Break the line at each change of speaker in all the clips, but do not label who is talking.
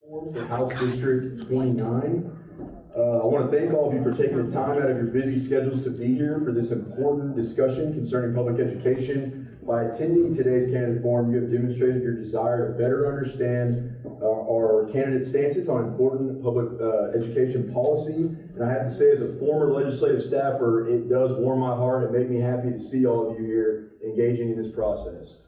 For House District 29. I want to thank all of you for taking the time out of your busy schedules to be here for this important discussion concerning public education. By attending today's candidate forum, you have demonstrated your desire to better understand our candidate stances on important public education policy. And I have to say, as a former legislative staffer, it does warm my heart and make me happy to see all of you here engaging in this process.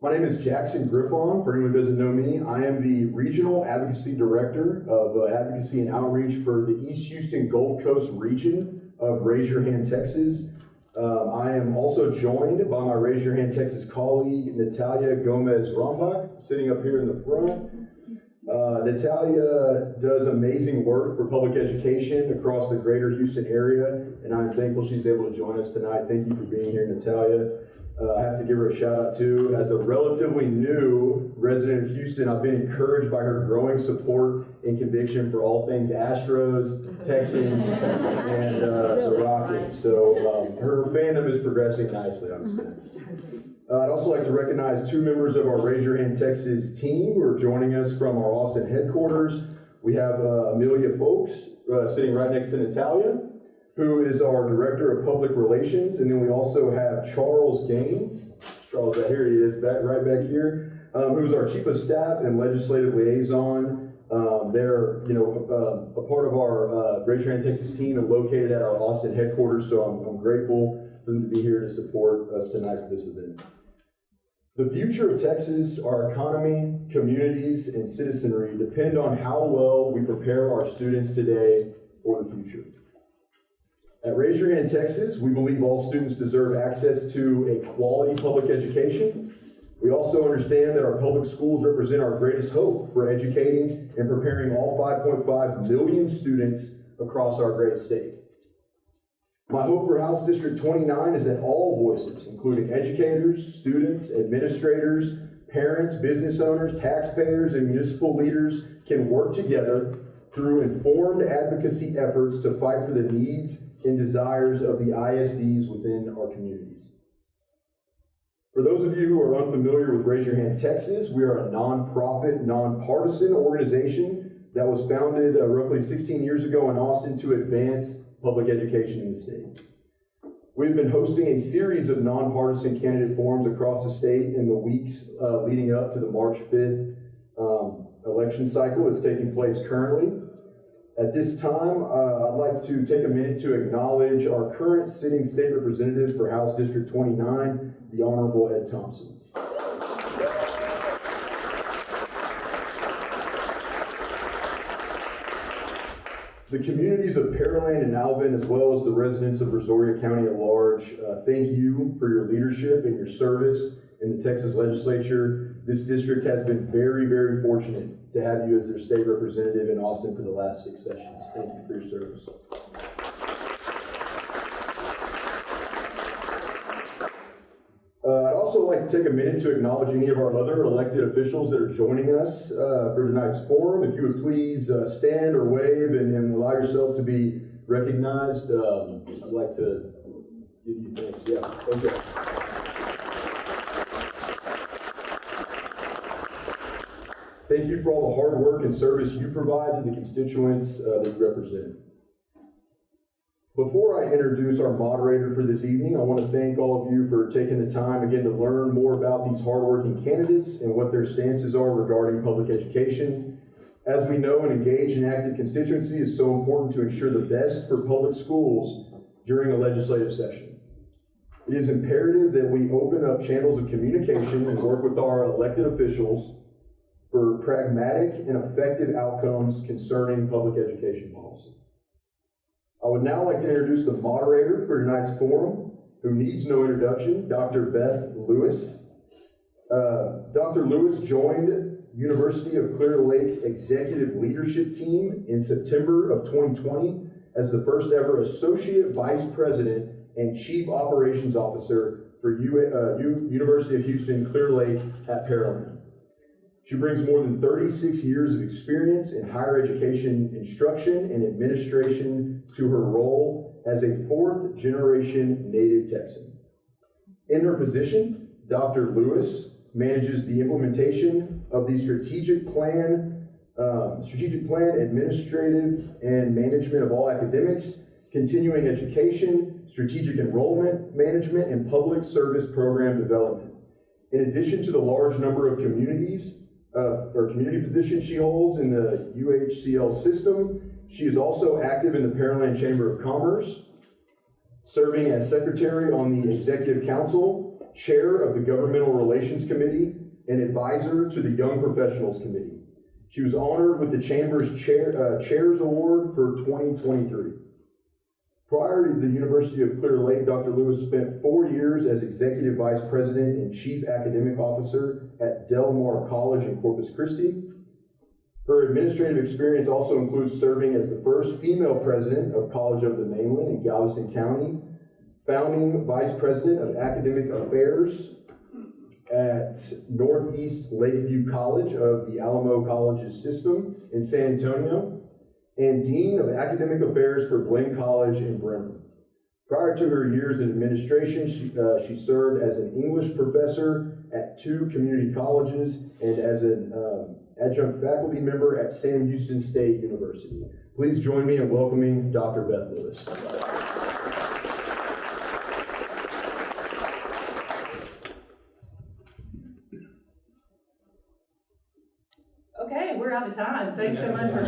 My name is Jackson Griffon. For anyone who doesn't know me, I am the Regional Advocacy Director of Advocacy and Outreach for the East Houston Gulf Coast region of Raise Your Hand, Texas. I am also joined by my Raise Your Hand, Texas colleague, Natalia Gomez-Rombach, sitting up here in the front. Natalia does amazing work for public education across the greater Houston area, and I'm thankful she's able to join us tonight. Thank you for being here, Natalia. I have to give her a shout out too. As a relatively new resident of Houston, I've been encouraged by her growing support and conviction for all things Astros, Texans, and the Rockets. So her fandom is progressing nicely, I would say. I'd also like to recognize two members of our Raise Your Hand Texas team who are joining us from our Austin headquarters. We have Amelia Folks sitting right next to Natalia, who is our Director of Public Relations, and then we also have Charles Gaines. Charles, here he is, right back here, who's our Chief of Staff and Legislative Liaison. They're, a part of our Raise Your Hand Texas team and located at our Austin headquarters, so I'm grateful for them to be here to support us tonight for this event. The future of Texas, our economy, communities, and citizenry depend on how well we prepare our students today for the future. At Raise Your Hand Texas, we believe all students deserve access to a quality public education. We also understand that our public schools represent our greatest hope for educating and preparing all 5.5 million students across our great state. My hope for House District 29 is that all voices, including educators, students, administrators, parents, business owners, taxpayers, and municipal leaders, can work together through informed advocacy efforts to fight for the needs and desires of the ISDs within our communities. For those of you who are unfamiliar with Raise Your Hand Texas, we are a nonprofit, nonpartisan organization that was founded roughly 16 years ago in Austin to advance public education in the state. We've been hosting a series of nonpartisan candidate forums across the state in the weeks leading up to the March 5th election cycle that's taking place currently. At this time, I'd like to take a minute to acknowledge our current sitting state representative for House District 29, the Honorable Ed Thompson. The communities of Pearland and Alvin, as well as the residents of Brazoria County at large, thank you for your leadership and your service in the Texas legislature. This district has been very, very fortunate to have you as their state representative in Austin for the last 6 sessions. Thank you for your service. I'd also like to take a minute to acknowledge any of our other elected officials that are joining us for tonight's forum. If you would please stand or wave and allow yourself to be recognized. I'd like to give you thanks. Yeah, thank you. Thank you for all the hard work and service you provide to the constituents that you represent. Before I introduce our moderator for this evening, I want to thank all of you for taking the time again to learn more about these hardworking candidates and what their stances are regarding public education. As we know, an engaged and active constituency is so important to ensure the best for public schools during a legislative session. It is imperative that we open up channels of communication and work with our elected officials for pragmatic and effective outcomes concerning public education policy. I would now like to introduce the moderator for tonight's forum, who needs no introduction, Dr. Beth Lewis. Dr. Lewis joined University of Clear Lake's executive leadership team in September of 2020 as the first ever Associate Vice President and Chief Operations Officer for University of Houston Clear Lake at Pearland. She brings more than 36 years of experience in higher education instruction and administration to her role as a fourth-generation native Texan. In her position, Dr. Lewis manages the implementation of the strategic plan, administrative and management of all academics, continuing education, strategic enrollment management, and public service program development. In addition to the large number of community positions she holds in the UHCL system, she is also active in the Pearland Chamber of Commerce, serving as secretary on the Executive Council, chair of the Governmental Relations Committee, and advisor to the Young Professionals Committee. She was honored with the Chamber's Chairs Award for 2023. Prior to the University of Clear Lake, Dr. Lewis spent 4 years as Executive Vice President and Chief Academic Officer at Del Mar College in Corpus Christi. Her administrative experience also includes serving as the first female president of College of the Mainland in Galveston County, founding Vice President of Academic Affairs at Northeast Lakeview College of the Alamo Colleges System in San Antonio, and Dean of Academic Affairs for Blaine College in Bremer. Prior to her years in administration, she served as an English professor at 2 community colleges and as an adjunct faculty member at Sam Houston State University. Please join me in welcoming Dr. Beth Lewis.
Okay, we're out of time. Thanks so much for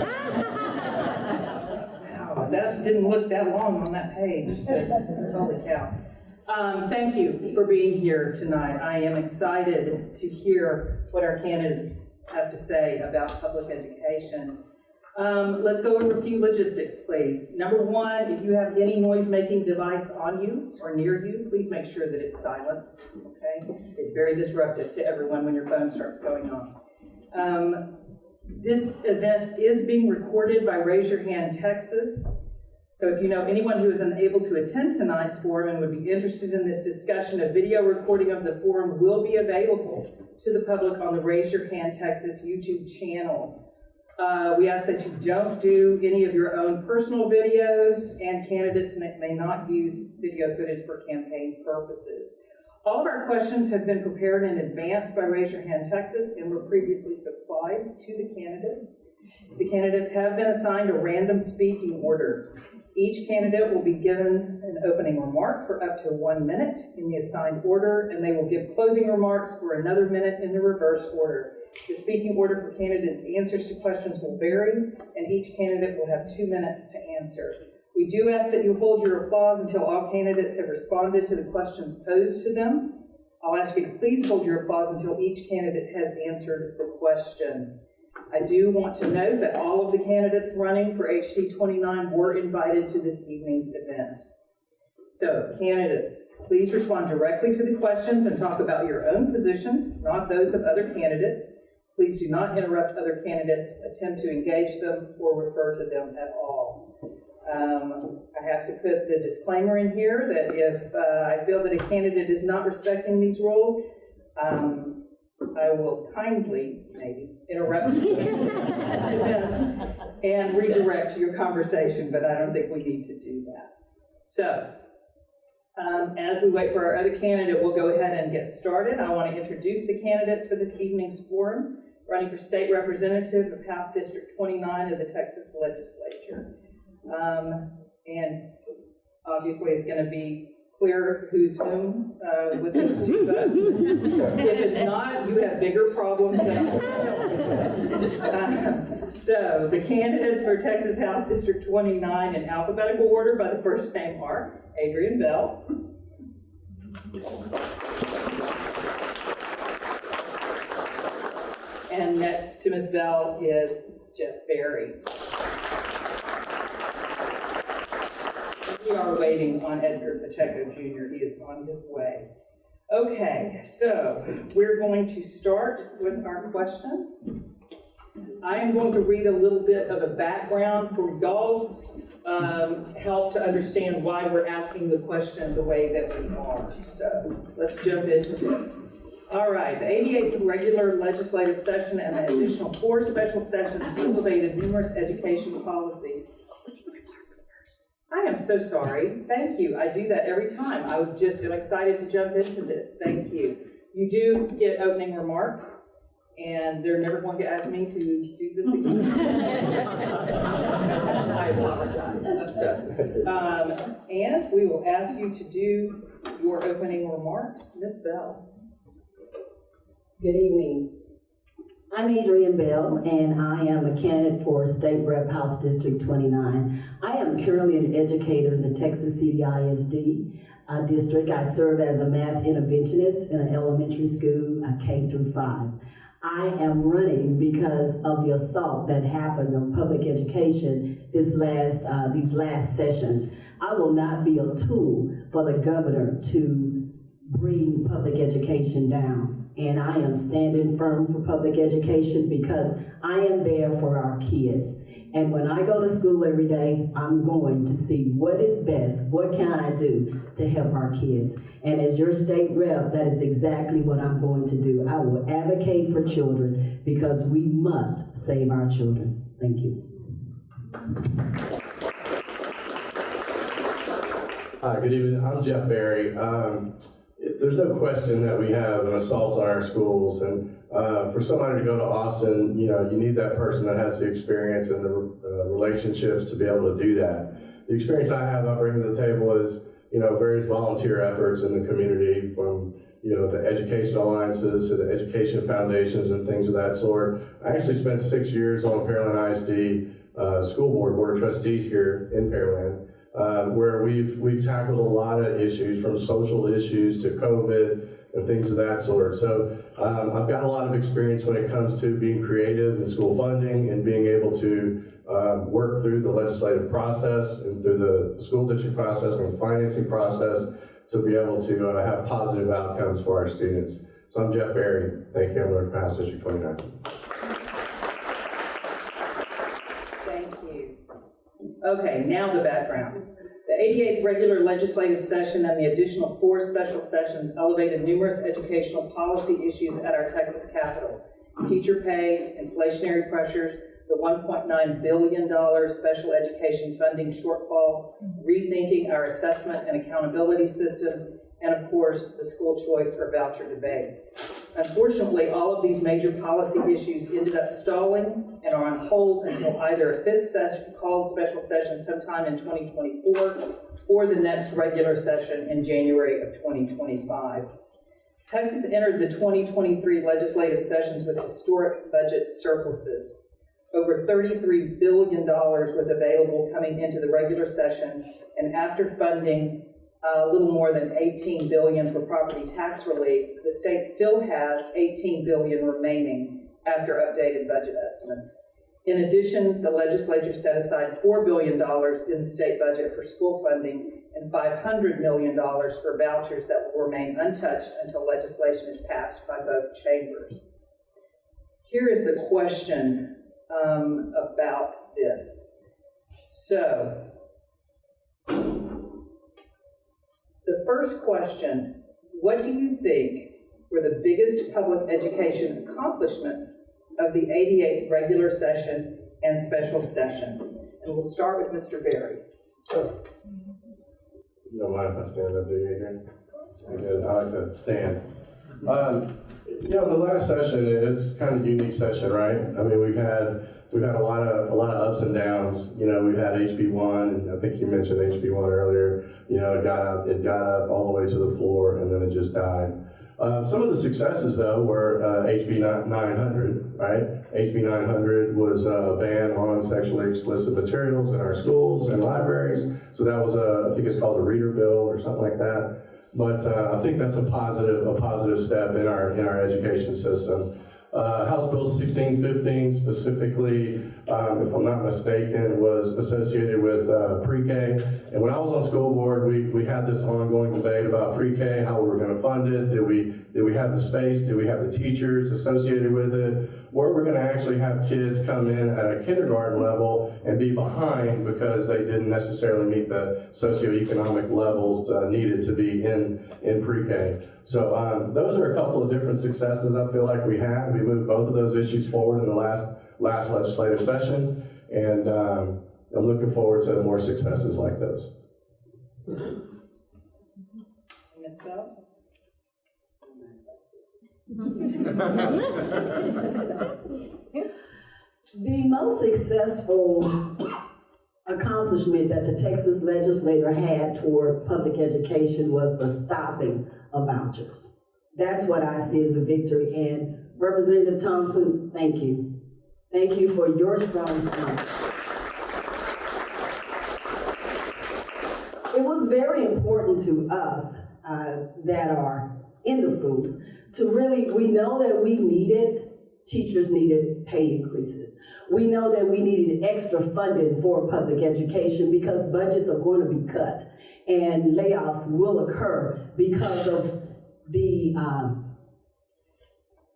Wow, that didn't look that long on that page. Holy cow. Thank you for being here tonight. I am excited to hear what our candidates have to say about public education. Let's go over a few logistics, please. Number one, if you have any noise-making device on you or near you, please make sure that it's silenced, okay? It's very disruptive to everyone when your phone starts going on. This event is being recorded by Raise Your Hand Texas. So if you know anyone who is unable to attend tonight's forum and would be interested in this discussion, a video recording of the forum will be available to the public on the Raise Your Hand Texas YouTube channel. We ask that you don't do any of your own personal videos, and candidates may not use video footage for campaign purposes. All of our questions have been prepared in advance by Raise Your Hand Texas and were previously supplied to the candidates. The candidates have been assigned a random speaking order. Each candidate will be given an opening remark for up to 1 minute in the assigned order, and they will give closing remarks for another minute in the reverse order. The speaking order for candidates' answers to questions will vary, and each candidate will have 2 minutes to answer. We do ask that you hold your applause until all candidates have responded to the questions posed to them. I'll ask you to please hold your applause until each candidate has answered the question. I do want to note that all of the candidates running for HC 29 were invited to this evening's event. So, candidates, please respond directly to the questions and talk about your own positions, not those of other candidates. Please do not interrupt other candidates, attempt to engage them, or refer to them at all. I have to put the disclaimer in here that if I feel that a candidate is not respecting these rules, I will kindly, maybe, interrupt you and redirect your conversation, but I don't think we need to do that. So, as we wait for our other candidate, we'll go ahead and get started. I want to introduce the candidates for this evening's forum, running for state representative of House District 29 of the Texas Legislature. And obviously it's going to be clear who's whom with these 2 votes. If it's not, you have bigger problems than I. So the candidates for Texas House District 29 in alphabetical order by the first name are Adrienne Bell, and next to Ms. Bell is Jeff Berry. We are waiting on Edgar Pacheco Jr. He is on his way. Okay, so we're going to start with our questions. I am going to read a little bit of a background for y'all's help to understand why we're asking the question the way that we are. So let's jump into this. All right, the 88th regular legislative session and the additional 4 special sessions innovated numerous education policy. I am so sorry. Thank you. I do that every time. I just am excited to jump into this. Thank you. You do get opening remarks, and they're never going to ask me to do this again. I apologize. And we will ask you to do your opening remarks. Ms. Bell.
Good evening. I'm Adrienne Bell, and I am a candidate for State Rep House District 29. I am currently an educator in the Texas City ISD district. I serve as a math interventionist in an elementary school, K through 5. I am running because of the assault that happened on public education these last sessions. I will not be a tool for the governor to bring public education down. And I am standing firm for public education because I am there for our kids. And when I go to school every day, I'm going to see what is best, what can I do to help our kids. And as your state rep, that is exactly what I'm going to do. I will advocate for children because we must save our children. Thank you.
Hi, good evening. I'm Jeff Berry. There's no question that we have an assault on our schools, and for somebody to go to Austin, you need that person that has the experience and the relationships to be able to do that. The experience I have I bring to the table is, various volunteer efforts in the community, from the education alliances to the education foundations and things of that sort. I actually spent 6 years on Pearland ISD school board of trustees here in Pearland. Where we've tackled a lot of issues, from social issues to COVID and things of that sort. So I've got a lot of experience when it comes to being creative in school funding and being able to work through the legislative process and through the school district process and the financing process to be able to have positive outcomes for our students. So I'm Jeff Berry. Thank you. I'm running for House District 29.
Okay, now the background. The 88th regular legislative session and the additional 4 special sessions elevated numerous educational policy issues at our Texas Capitol. Teacher pay, inflationary pressures, the $1.9 billion special education funding shortfall, rethinking our assessment and accountability systems, and of course, the school choice or voucher debate. Unfortunately, all of these major policy issues ended up stalling and are on hold until either a 5th session, called special session sometime in 2024 or the next regular session in January of 2025. Texas entered the 2023 legislative sessions with historic budget surpluses. Over $33 billion was available coming into the regular session, and after funding a little more than $18 billion for property tax relief, the state still has $18 billion remaining after updated budget estimates. In addition, the legislature set aside $4 billion in the state budget for school funding and $500 million for vouchers that will remain untouched until legislation is passed by both chambers. Here is the question about this. So, the first question, what do you think were the biggest public education accomplishments of the 88th regular session and special sessions? And we'll start with Mr. Berry.
You don't mind if I stand up, do you, Adrienne? I like to stand. The last session, it's kind of a unique session, right? I mean, we've had a lot of ups and downs. We've had HB1, and I think you mentioned HB1 earlier. It got up all the way to the floor, and then it just died. Some of the successes, though, were HB 900, right? HB 900 was a ban on sexually explicit materials in our schools and libraries. So that was I think it's called a reader bill or something like that. But I think that's a positive step in our education system. House Bill 1615 specifically, if I'm not mistaken, was associated with pre-K. And when I was on school board, we had this ongoing debate about pre-K, how we were going to fund it. Did we have the space? Did we have the teachers associated with it? Where we're going to actually have kids come in at a kindergarten level and be behind because they didn't necessarily meet the socioeconomic levels needed to be in pre-K. So those are a couple of different successes I feel like we had. We moved both of those issues forward in the last legislative session, and I'm looking forward to more successes like those.
Ms. Bell?
The most successful accomplishment that the Texas legislature had toward public education was the stopping of vouchers. That's what I see as a victory. And Representative Thompson, thank you. Thank you for your strong stance. It was very important to us that are in the schools to really, we know that we needed, teachers needed pay increases. We know that we needed extra funding for public education because budgets are going to be cut and layoffs will occur because of the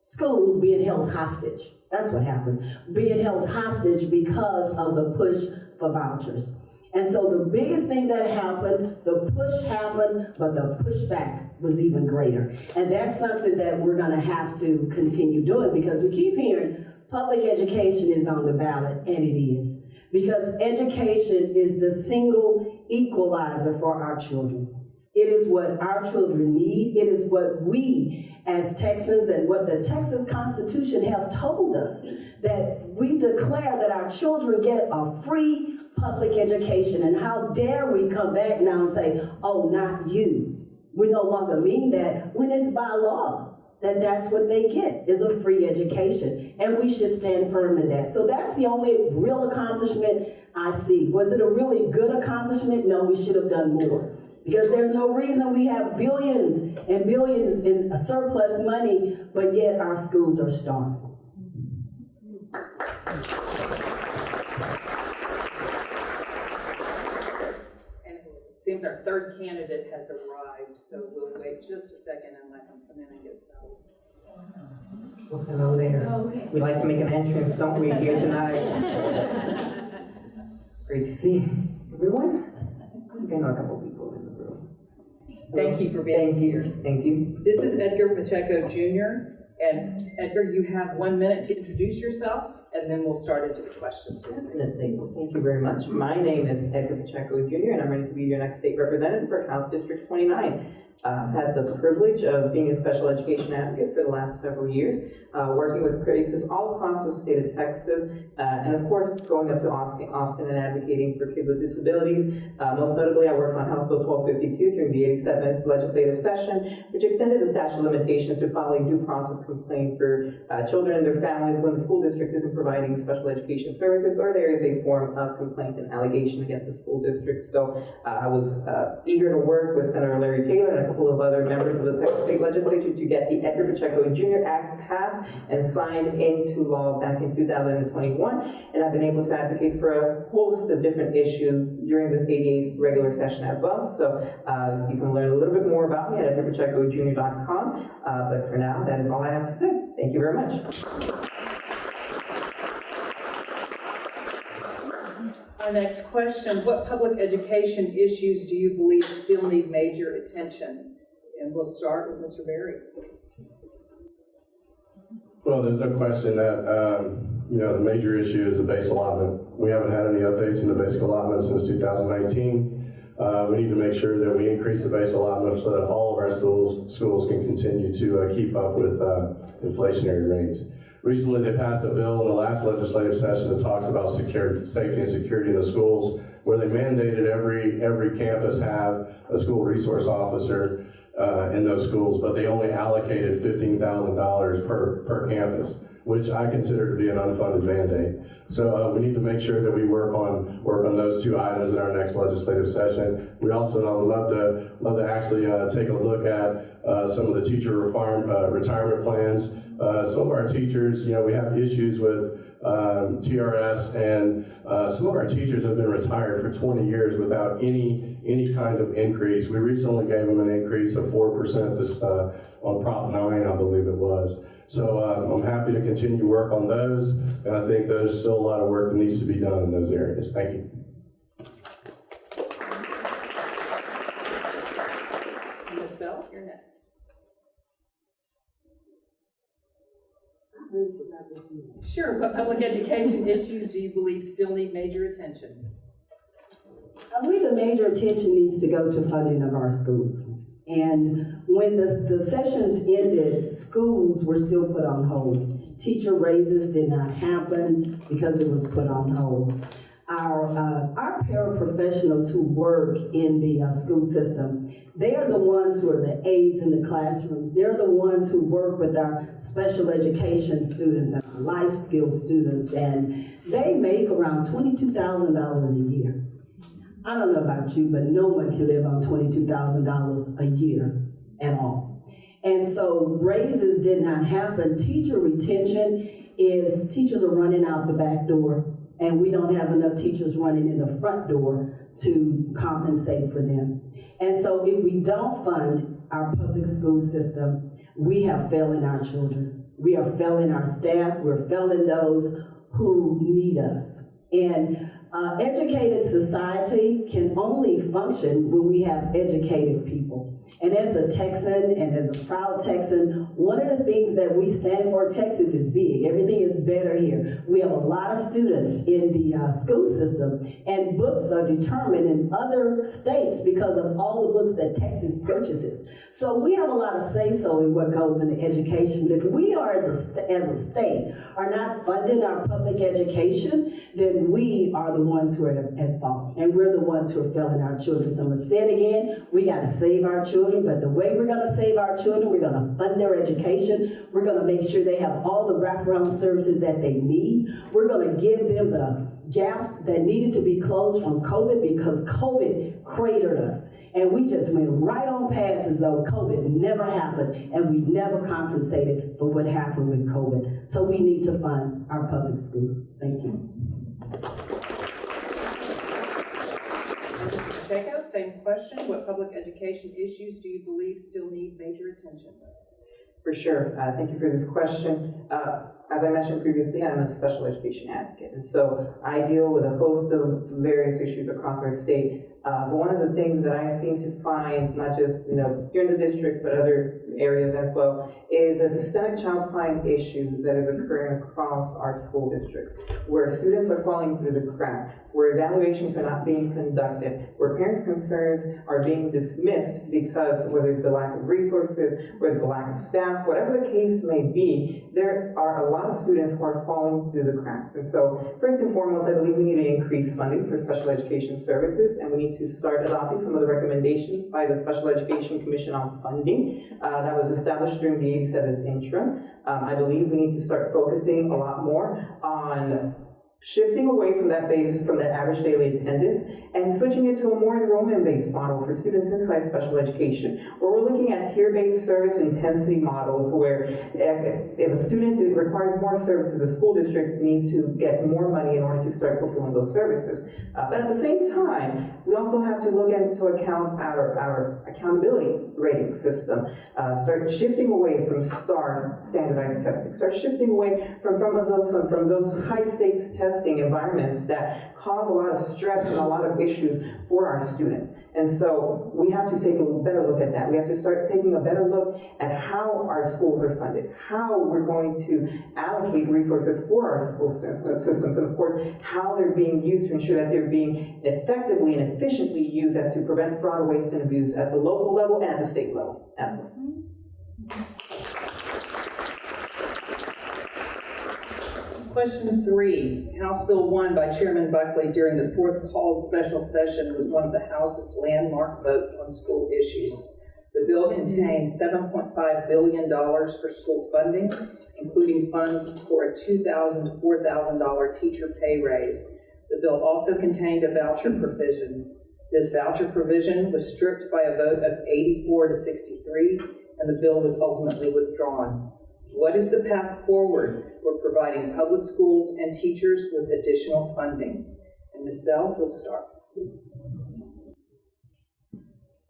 schools being held hostage. That's what happened. Being held hostage because of the push for vouchers. And so the biggest thing that happened, the push happened, but the pushback was even greater. And that's something that we're gonna have to continue doing because we keep hearing public education is on the ballot, and it is. Because education is the single equalizer for our children. It is what our children need. It is what we as Texans and what the Texas Constitution have told us, that we declare that our children get a free public education. And how dare we come back now and say, oh, not you. We no longer mean that when it's by law, that that's what they get, is a free education. And we should stand firm in that. So that's the only real accomplishment I see. Was it a really good accomplishment? No, we should have done more. Because there's no reason we have billions and billions in surplus money, but yet our schools are starving.
And it seems our third candidate has arrived, so we'll wait just a second and let him come in and get settled.
Well, hello there.
Oh, okay.
We like to make an entrance, don't we, here tonight? Great to see everyone. I know a couple people in the room.
Thank you for being here.
Thank you.
This is Edgar Pacheco Jr. And Edgar, you have 1 minute to introduce yourself, and then we'll start into the questions.
Definitely. Well, thank you very much. My name is Edgar Pacheco Jr., and I'm ready to be your next state representative for House District 29. I've had the privilege of being a special education advocate for the last several years, working with crises all across the state of Texas, and of course, going up to Austin and advocating for kids with disabilities. Most notably, I worked on House Bill 1252 during the 87th legislative session, which extended the statute of limitations to filing due process complaint for children and their families when the school district isn't providing special education services or there is a form of complaint and allegation against the school district. So I was eager to work with Senator Larry Taylor and a couple of other members of the Texas State Legislature to get the Edgar Pacheco Jr. Act passed and signed into law back in 2021. And I've been able to advocate for a host of different issues during this 88th regular session as well. So you can learn a little bit more about me at edgarpachecojr.com. But for now, that is all I have to say. Thank you very much.
Our next question, what public education issues do you believe still need major attention? And we'll start with Mr. Berry.
Well, there's no question that, the major issue is the base allotment. We haven't had any updates in the basic allotment since 2019. We need to make sure that we increase the base allotment so that all of our schools can continue to keep up with inflationary rates. Recently, they passed a bill in the last legislative session that talks about safety and security in the schools, where they mandated every campus have a school resource officer in those schools, but they only allocated $15,000 per campus, which I consider to be an unfunded mandate. So we need to make sure that we work on those two items in our next legislative session. We also would love to actually take a look at some of the teacher retirement plans. Some of our teachers, we have issues with TRS, and some of our teachers have been retired for 20 years without any kind of increase. We recently gave them an increase of 4% on Prop 9, I believe it was. So I'm happy to continue work on those, and I think there's still a lot of work that needs to be done in those areas. Thank you.
Ms. Bell, you're next. Sure, what public education issues do you believe still need major attention?
I believe the major attention needs to go to funding of our schools. And when the sessions ended, schools were still put on hold. Teacher raises did not happen because it was put on hold. Our paraprofessionals who work in the school system, they are the ones who are the aides in the classrooms. They're the ones who work with our special education students and our life skills students, and they make around $22,000 a year. I don't know about you, but no one can live on $22,000 a year at all. And so raises did not happen. Teacher retention is teachers are running out the back door, and we don't have enough teachers running in the front door to compensate for them. And so if we don't fund our public school system, we have failing our children. We are failing our staff. We're failing those who need us. And educated society can only function when we have educated people. And as a Texan and as a proud Texan, one of the things that we stand for, Texas is big. Everything is better here. We have a lot of students in the school system, and books are determined in other states because of all the books that Texas purchases. So we have a lot of say-so in what goes into education. If we are, as a state, are not funding our public education, then we are the ones who are at fault, and we're the ones who are failing our children. So I'm gonna say it again, we gotta save our children, but the way we're gonna save our children, we're gonna fund their education, we're gonna make sure they have all the wraparound services that they need, we're gonna give them the gaps that needed to be closed from COVID, because COVID cratered us. And we just went right on past as though COVID never happened, and we never compensated for what happened with COVID. So we need to fund our public schools. Thank you.
Mr. Pacheco, same question. What public education issues do you believe still need major attention?
For sure. Thank you for this question. As I mentioned previously, I'm a special education advocate, and so I deal with a host of various issues across our state. But one of the things that I seem to find, not just here in the district, but other areas as well, is a systemic child find issue that is occurring across our school districts, where students are falling through the crack, where evaluations are not being conducted, where parents' concerns are being dismissed because whether it's the lack of resources, whether it's the lack of staff, whatever the case may be, there are a lot of students who are falling through the cracks. And so, first and foremost, I believe we need to increase funding for special education services, and we need to start adopting some of the recommendations by the Special Education Commission on Funding that was established during the 87's interim. I believe we need to start focusing a lot more on shifting away from that average daily attendance and switching it to a more enrollment-based model for students inside special education, where we're looking at tier-based service intensity models where if a student requires more services, the school district needs to get more money in order to start fulfilling those services. But at the same time, we also have to look into account our accountability rating system, start shifting away from STAR standardized testing, start shifting away from those high-stakes testing environments that cause a lot of stress and a lot of issues for our students. And so we have to take a better look at that. We have to start taking a better look at how our schools are funded, how we're going to allocate resources for our school systems, and of course, how they're being used to ensure that they're being effectively and efficiently used as to prevent fraud, waste, and abuse at the local level and at the state level as well.
Question 3, House Bill 1 by Chairman Buckley during the 4th called special session was one of the House's landmark votes on school issues. The bill contained $7.5 billion for school funding, including funds for a $2,000 to $4,000 teacher pay raise. The bill also contained a voucher provision. This voucher provision was stripped by a vote of 84 to 63, and the bill was ultimately withdrawn. What is the path forward for providing public schools and teachers with additional funding? And Ms. Bell will start.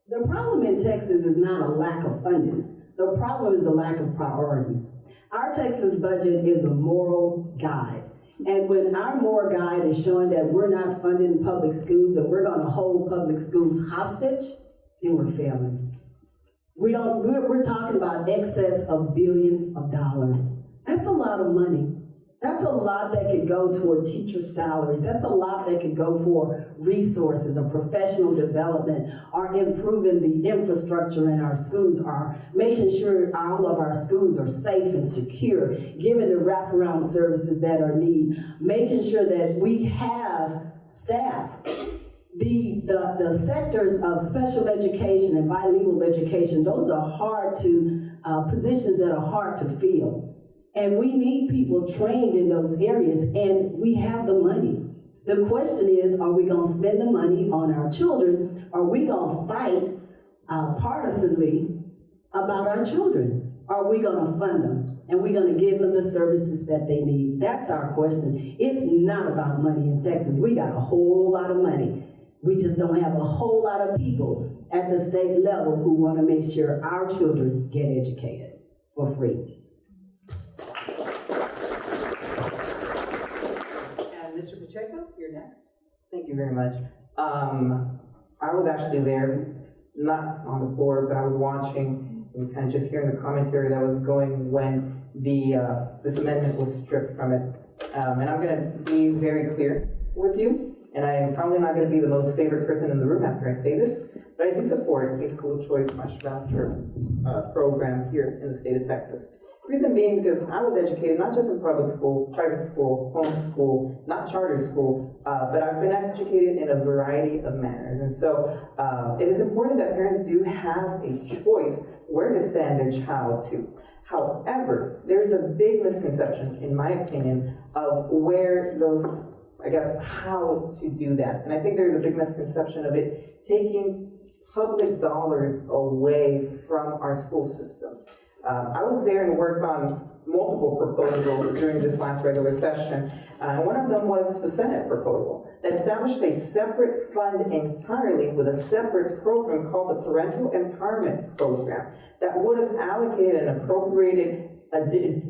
The problem in Texas is not a lack of funding. The problem is a lack of priorities. Our Texas budget is a moral guide. And when our moral guide is showing that we're not funding public schools and we're going to hold public schools hostage, then we're failing. We're talking about excess of billions of dollars. That's a lot of money. That's a lot that could go toward teacher salaries. That's a lot that could go for resources or professional development, or improving the infrastructure in our schools, or making sure all of our schools are safe and secure, giving the wraparound services that are needed, making sure that we have staff. The sectors of special education and bilingual education, those are hard to, positions that are hard to fill. And we need people trained in those areas, and we have the money. The question is, are we gonna spend the money on our children? Or are we gonna fight partisanly about our children? Are we gonna fund them? And we're gonna give them the services that they need? That's our question. It's not about money in Texas. We got a whole lot of money. We just don't have a whole lot of people at the state level who wanna make sure our children get educated for free.
Mr. Pacheco, you're next.
Thank you very much. I was actually there, not on the floor, but I was watching and kind of just hearing the commentary that was going when this amendment was stripped from it. And I'm going to be very clear with you, and I am probably not going to be the most favorite person in the room after I say this, but I do support a school choice/voucher program here in the state of Texas. Reason being because I was educated not just in public school, private school, home school, not charter school, but I've been educated in a variety of manners. And so it is important that parents do have a choice where to send their child to. However, there's a big misconception, in my opinion, of where those, I guess, how to do that. And I think there's a big misconception of it taking public dollars away from our school system. I was there and worked on multiple proposals during this last regular session. One of them was the Senate proposal that established a separate fund entirely with a separate program called the Parental Empowerment Program that would have allocated and appropriated a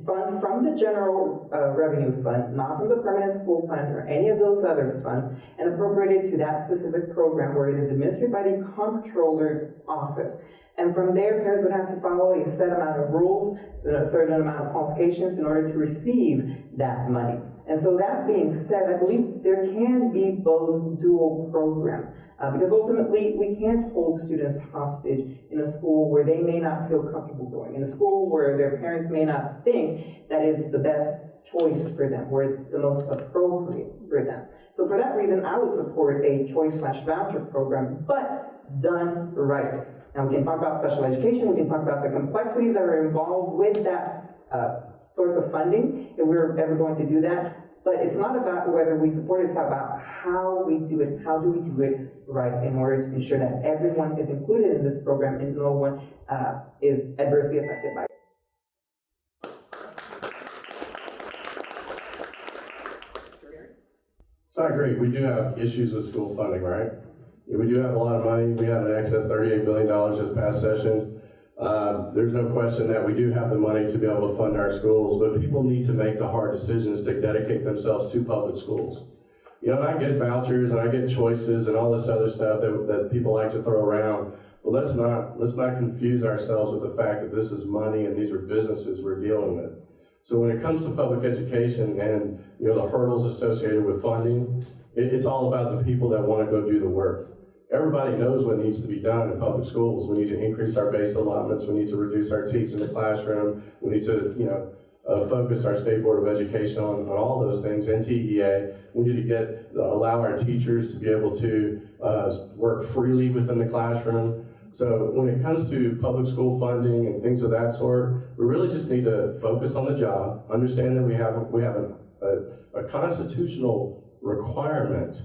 fund from the general revenue fund, not from the permanent school fund or any of those other funds, and appropriated to that specific program where it is administered by the comptroller's office. And from there, parents would have to follow a set amount of rules, a certain amount of qualifications in order to receive that money. And so that being said, I believe there can be both dual programs, because ultimately we can't hold students hostage in a school where they may not feel comfortable going, in a school where their parents may not think that is the best choice for them, where it's the most appropriate for them. So for that reason, I would support a choice/voucher program, but done right. Now we can talk about special education, we can talk about the complexities that are involved with that source of funding, if we're ever going to do that, but it's not about whether we support it, it's about how we do it, how do we do it right in order to ensure that everyone is included in this program and no one is adversely affected by it.
So I agree, we do have issues with school funding, right? Yeah, we do have a lot of money. We have in excess $38 billion this past session. There's no question that we do have the money to be able to fund our schools, but people need to make the hard decisions to dedicate themselves to public schools. You know, I get vouchers and I get choices and all this other stuff that people like to throw around, but let's not confuse ourselves with the fact that this is money and these are businesses we're dealing with. So when it comes to public education and, you know, the hurdles associated with funding, it's all about the people that want to go do the work. Everybody knows what needs to be done in public schools. We need to increase our base allotments. We need to reduce our teachers in the classroom. We need to, you know, focus our State Board of Education on all those things, NTEA. We need to allow our teachers to be able to work freely within the classroom. So when it comes to public school funding and things of that sort, we really just need to focus on the job, understand that we have a constitutional requirement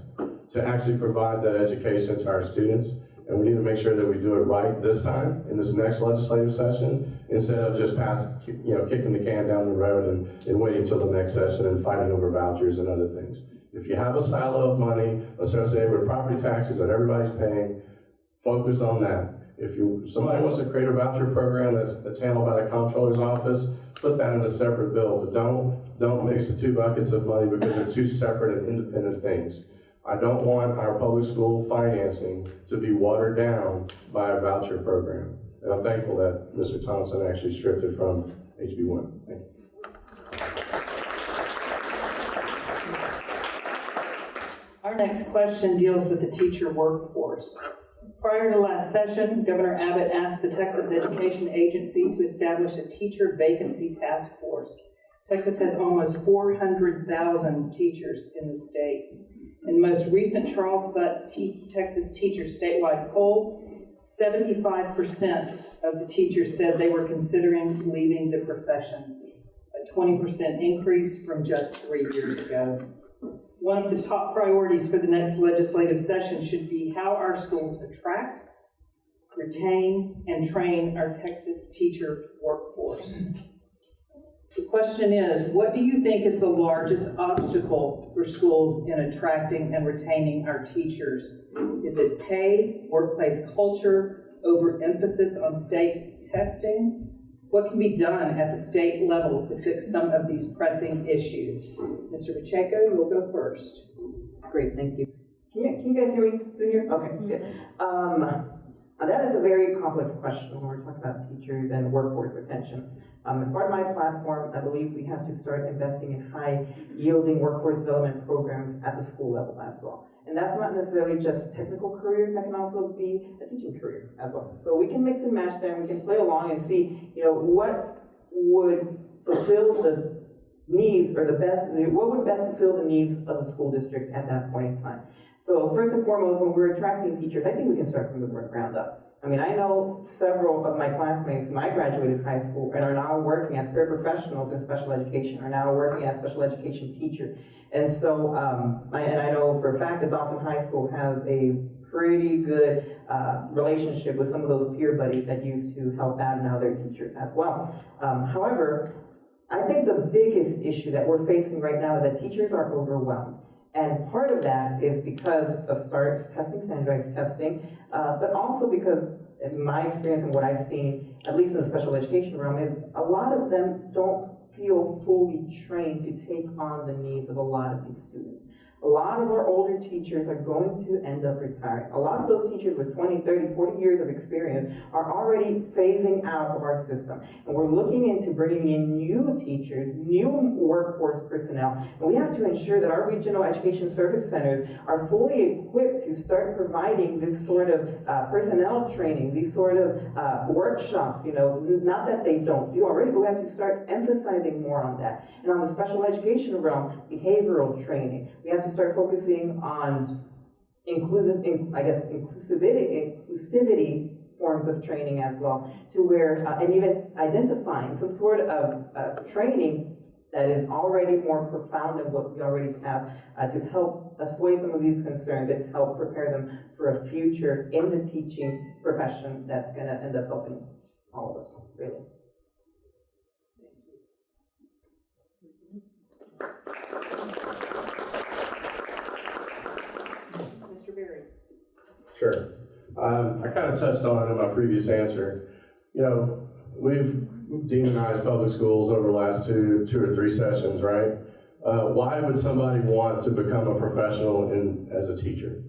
to actually provide that education to our students, and we need to make sure that we do it right this time in this next legislative session, instead of just kicking the can down the road and waiting until the next session and fighting over vouchers and other things. If you have a silo of money associated with property taxes that everybody's paying, focus on that. If somebody wants to create a voucher program that's handled by the comptroller's office, put that in a separate bill, but don't mix the two buckets of money because they're two separate and independent things. I don't want our public school financing to be watered down by a voucher program. And I'm thankful that Mr. Thompson actually stripped it from HB1. Thank you.
Our next question deals with the teacher workforce. Prior to last session, Governor Abbott asked the Texas Education Agency to establish a teacher vacancy task force. Texas has almost 400,000 teachers in the state. In the most recent Charles Butt Texas Teachers statewide poll, 75% of the teachers said they were considering leaving the profession, a 20% increase from just 3 years ago. One of the top priorities for the next legislative session should be how our schools attract, retain, and train our Texas teacher workforce. The question is, what do you think is the largest obstacle for schools in attracting and retaining our teachers? Is it pay, workplace culture, overemphasis on state testing? What can be done at the state level to fix some of these pressing issues? Mr. Pacheco, you'll go first.
Great, thank you. Can you guys hear me through here? Okay, good. That is a very complex question when we're talking about teachers and workforce retention. As part of my platform, I believe we have to start investing in high-yielding workforce development programs at the school level as well. And that's not necessarily just technical careers, that can also be a teaching career as well. So we can mix and match there, and we can play along and see, what would fulfill the needs, or what would best fulfill the needs of the school district at that point in time. So first and foremost, when we're attracting teachers, I think we can start from the ground up. I mean, I know several of my classmates whom I graduated high school and are now working as paraprofessionals in special education, are now working as special education teachers. And so, I know for a fact that Dawson High School has a pretty good relationship with some of those peer buddies that used to help out, and now they're teachers as well. However, I think the biggest issue that we're facing right now is that teachers are overwhelmed. And part of that is because of STARS testing, standardized testing, but also because, in my experience and what I've seen, at least in the special education realm, is a lot of them don't feel fully trained to take on the needs of a lot of these students. A lot of our older teachers are going to end up retiring. A lot of those teachers with 20, 30, 40 years of experience are already phasing out of our system. And we're looking into bringing in new teachers, new workforce personnel, and we have to ensure that our regional education service centers are fully equipped to start providing this sort of personnel training, these sort of workshops, not that they don't do already, but we have to start emphasizing more on that. And on the special education realm, behavioral training. We have to start focusing on inclusivity forms of training as well, to where, and even identifying some sort of training that is already more profound than what we already have, to help assuage some of these concerns and help prepare them for a future in the teaching profession that's going to end up helping all of us, really.
Mr. Berry.
Sure. I kind of touched on it in my previous answer. We've demonized public schools over the last two or three sessions, right? Why would somebody want to become a professional as a teacher?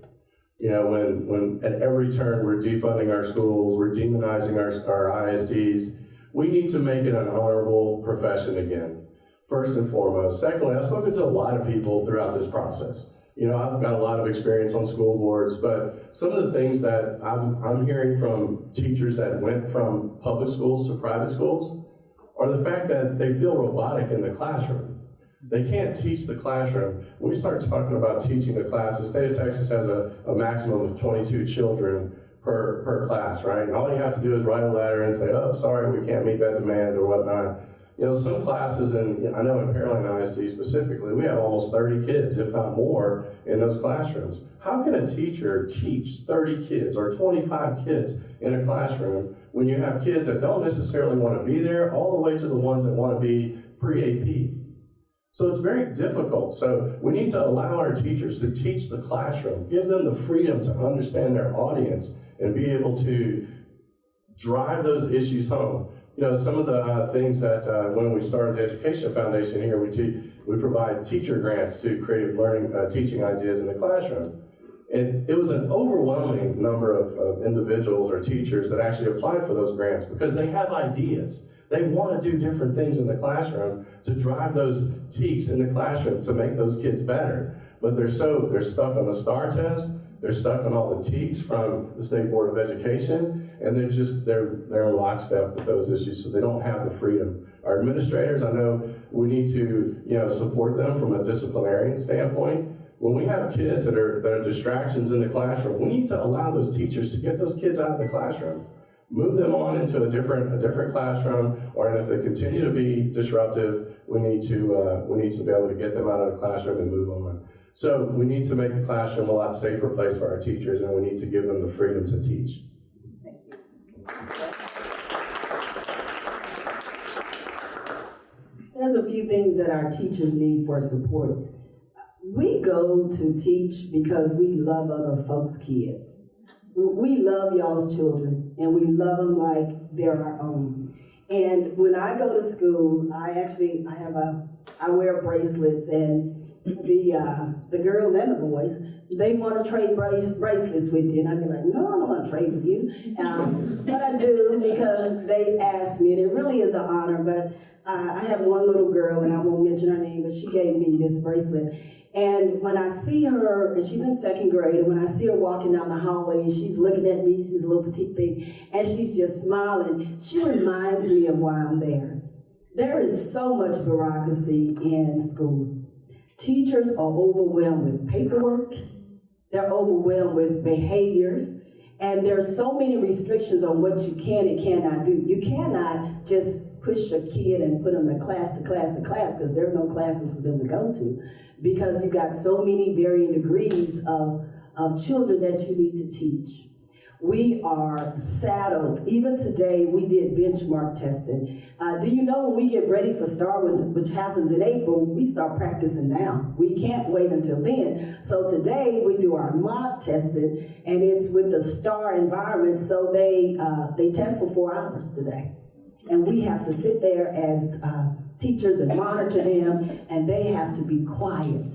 When at every turn we're defunding our schools, we're demonizing our ISDs, we need to make it an honorable profession again, first and foremost. Secondly, I've spoken to a lot of people throughout this process. I've got a lot of experience on school boards, but some of the things that I'm hearing from teachers that went from public schools to private schools are the fact that they feel robotic in the classroom. They can't teach the classroom. When we start talking about teaching the class, the state of Texas has a maximum of 22 children per class, right? And all you have to do is write a letter and say, oh, sorry, we can't meet that demand or whatnot. Some classes, and I know in Pearland ISD specifically, we have almost 30 kids, if not more, in those classrooms. How can a teacher teach 30 kids or 25 kids in a classroom when you have kids that don't necessarily want to be there, all the way to the ones that want to be pre-AP? So it's very difficult. So we need to allow our teachers to teach the classroom, give them the freedom to understand their audience and be able to drive those issues home. Some of the things that when we started the Education Foundation here, we provide teacher grants to creative learning, teaching ideas in the classroom. And it was an overwhelming number of individuals or teachers that actually applied for those grants because they have ideas. They want to do different things in the classroom to drive those teaks in the classroom to make those kids better. but they're stuck on the STAR test, they're stuck on all the TEKs from the State Board of Education, and they're in lockstep with those issues, so they don't have the freedom. Our administrators, I know we need to, support them from a disciplinarian standpoint. When we have kids that are distractions in the classroom, we need to allow those teachers to get those kids out of the classroom, move them on into a different classroom, or if they continue to be disruptive, we need to be able to get them out of the classroom and move on. So we need to make the classroom a lot safer place for our teachers, and we need to give them the freedom to teach.
Thank you.
There's a few things that our teachers need for support. We go to teach because we love other folks' kids. We love y'all's children, and we love them like they're our own. And when I go to school, I wear bracelets, and the girls and the boys, they want to trade bracelets with you, and I'd be like, no, I don't want to trade with you. But I do because they asked me, and it really is an honor. But I have one little girl, and I won't mention her name, but she gave me this bracelet. And when I see her, and she's in second grade, and when I see her walking down the hallway, and she's looking at me, she's a little petite thing, and she's just smiling, she reminds me of why I'm there. There is so much bureaucracy in schools. Teachers are overwhelmed with paperwork, they're overwhelmed with behaviors, and there's so many restrictions on what you can and cannot do. You cannot just push a kid and put them to class, because there are no classes for them to go to, because you've got so many varying degrees of children that you need to teach. We are saddled. Even today, we did benchmark testing. Do you know when we get ready for STAR, which happens in April, we start practicing now. We can't wait until then. So today, we do our mock testing, and it's with the STAR environment, so they test for 4 hours today. And we have to sit there as teachers and monitor them, and they have to be quiet,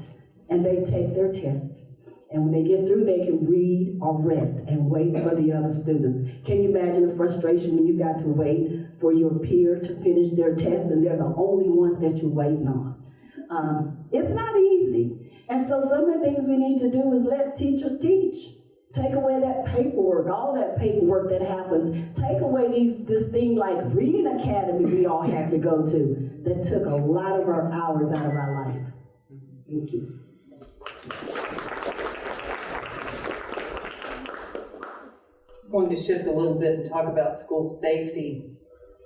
and they take their test. And when they get through, they can read or rest and wait for the other students. Can you imagine the frustration when you got to wait for your peer to finish their test and they're the only ones that you're waiting on? It's not easy. And so some of the things we need to do is let teachers teach. Take away that paperwork, all that paperwork that happens. Take away this thing like Reading Academy we all had to go to that took a lot of our hours out of our life. Thank you.
I'm going to shift a little bit and talk about school safety.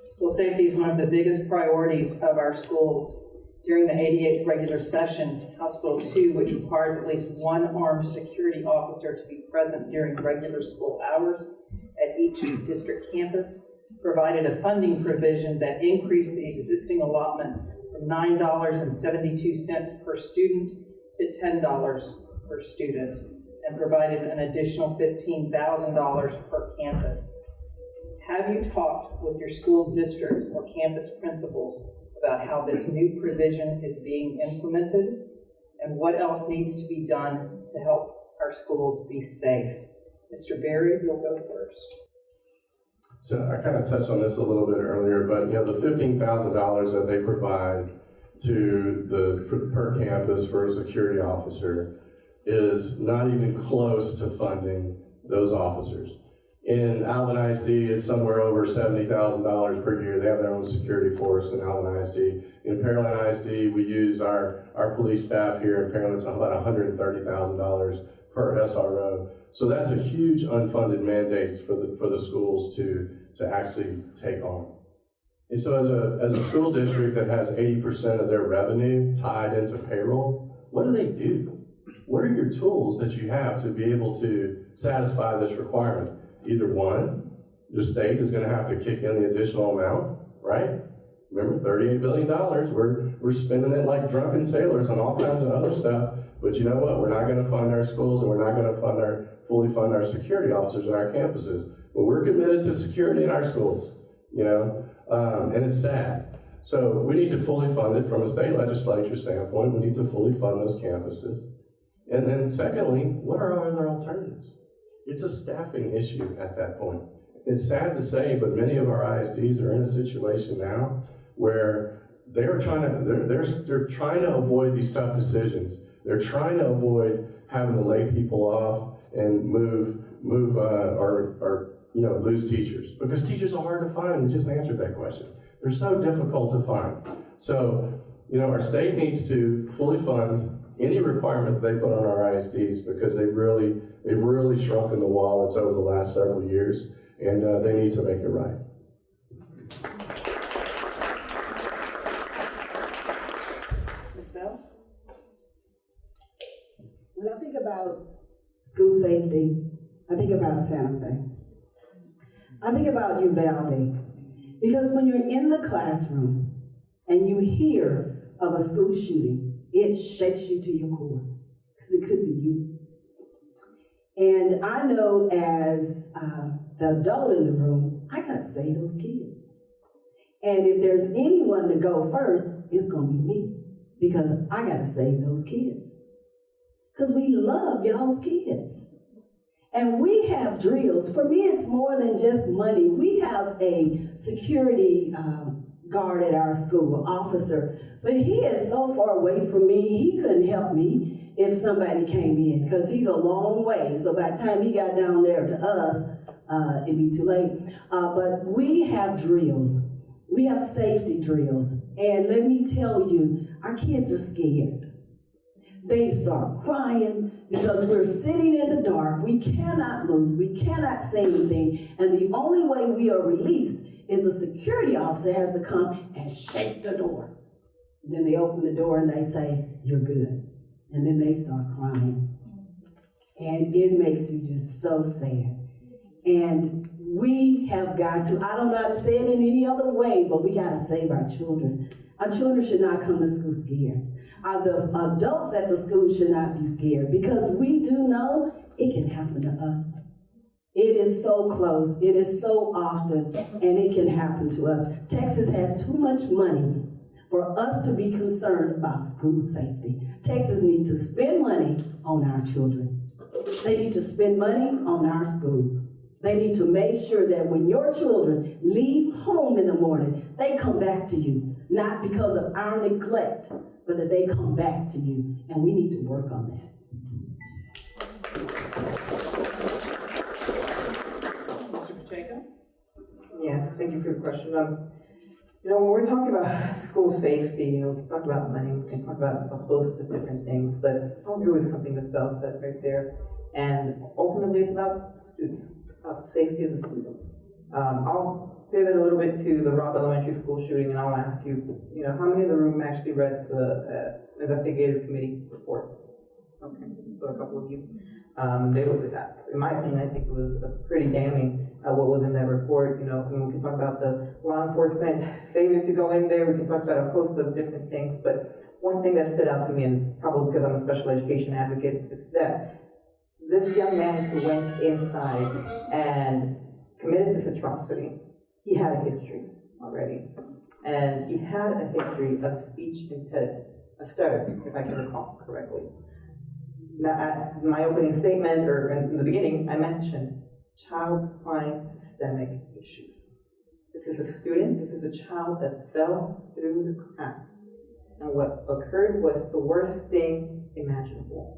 School safety is one of the biggest priorities of our schools. During the 88th regular session, House Bill 2, which requires at least one armed security officer to be present during regular school hours at each district campus, provided a funding provision that increased the existing allotment from $9.72 per student to $10 per student, and provided an additional $15,000 per campus. Have you talked with your school districts or campus principals about how this new provision is being implemented and what else needs to be done to help our schools be safe? Mr. Berry, you'll go first.
So I kind of touched on this a little bit earlier, but the $15,000 that they provide per campus for a security officer is not even close to funding those officers. In Alvin ISD, it's somewhere over $70,000 per year. They have their own security force in Alvin ISD. In Pearland ISD, we use our police staff here in Pearland. It's about $130,000 per SRO. So that's a huge unfunded mandate for the schools to actually take on. And so as a school district that has 80% of their revenue tied into payroll, what do? What are your tools that you have to be able to satisfy this requirement? Either one, the state is going to have to kick in the additional amount, right? Remember, $38 billion. We're spending it like drunken sailors on all kinds of other stuff. But you know what? We're not going to fund our schools, and we're not going to fully fund our security officers on our campuses. But we're committed to security in our schools, and it's sad. So we need to fully fund it from a state legislature standpoint. We need to fully fund those campuses. And then secondly, what are our other alternatives? It's a staffing issue at that point. It's sad to say, but many of our ISDs are in a situation now where they're trying to avoid these tough decisions. They're trying to avoid having to lay people off and move or lose teachers, because teachers are hard to find. We just answered that question. They're so difficult to find. So, our state needs to fully fund any requirement they put on our ISDs, because they've really shrunken the wallets over the last several years, and they need to make it right.
Ms. Bell?
When I think about school safety, I think about Santa Fe. I think about Uvalde, because when you're in the classroom and you hear of a school shooting, it shakes you to your core, because it could be you. And I know as the adult in the room, I gotta save those kids. And if there's anyone to go first, it's gonna be me, because I gotta save those kids. Because we love y'all's kids. And we have drills. For me, it's more than just money. We have a security guard at our school, officer, but he is so far away from me, he couldn't help me if somebody came in, because he's a long way. So by the time he got down there to us, it'd be too late. But we have drills. We have safety drills. And let me tell you, our kids are scared. They start crying because we're sitting in the dark. We cannot move. We cannot say anything. And the only way we are released is a security officer has to come and shake the door. And then they open the door and they say, "You're good." And then they start crying. And it makes you just so sad. And we have got to, I don't know how to say it in any other way, but we got to save our children. Our children should not come to school scared. The adults at the school should not be scared, because we do know it can happen to us. It is so close, it is so often, and it can happen to us. Texas has too much money for us to be concerned about school safety. Texas needs to spend money on our children. They need to spend money on our schools. They need to make sure that when your children leave home in the morning, they come back to you, not because of our neglect, but that they come back to you, and we need to work on that.
Mr. Pacheco?
Yes, thank you for the question. When we're talking about school safety, we can talk about money, we can talk about a host of different things, but I'll agree with something that Bell said right there. And ultimately, it's about students, about the safety of the students. I'll pivot a little bit to the Robb Elementary School shooting, and I'll ask you, how many in the room actually read the investigative committee report? Okay, so a couple of you. They looked at that. In my opinion, I think it was pretty damning what was in that report. And we can talk about the law enforcement failure to go in there. We can talk about a host of different things. But one thing that stood out to me, and probably because I'm a special education advocate, is that this young man who went inside and committed this atrocity, he had a history already. And he had a history of speech impediment, a stutter, if I can recall correctly. Now, at my opening statement, or in the beginning, I mentioned child-find systemic issues. This is a student, this is a child that fell through the cracks. And what occurred was the worst thing imaginable.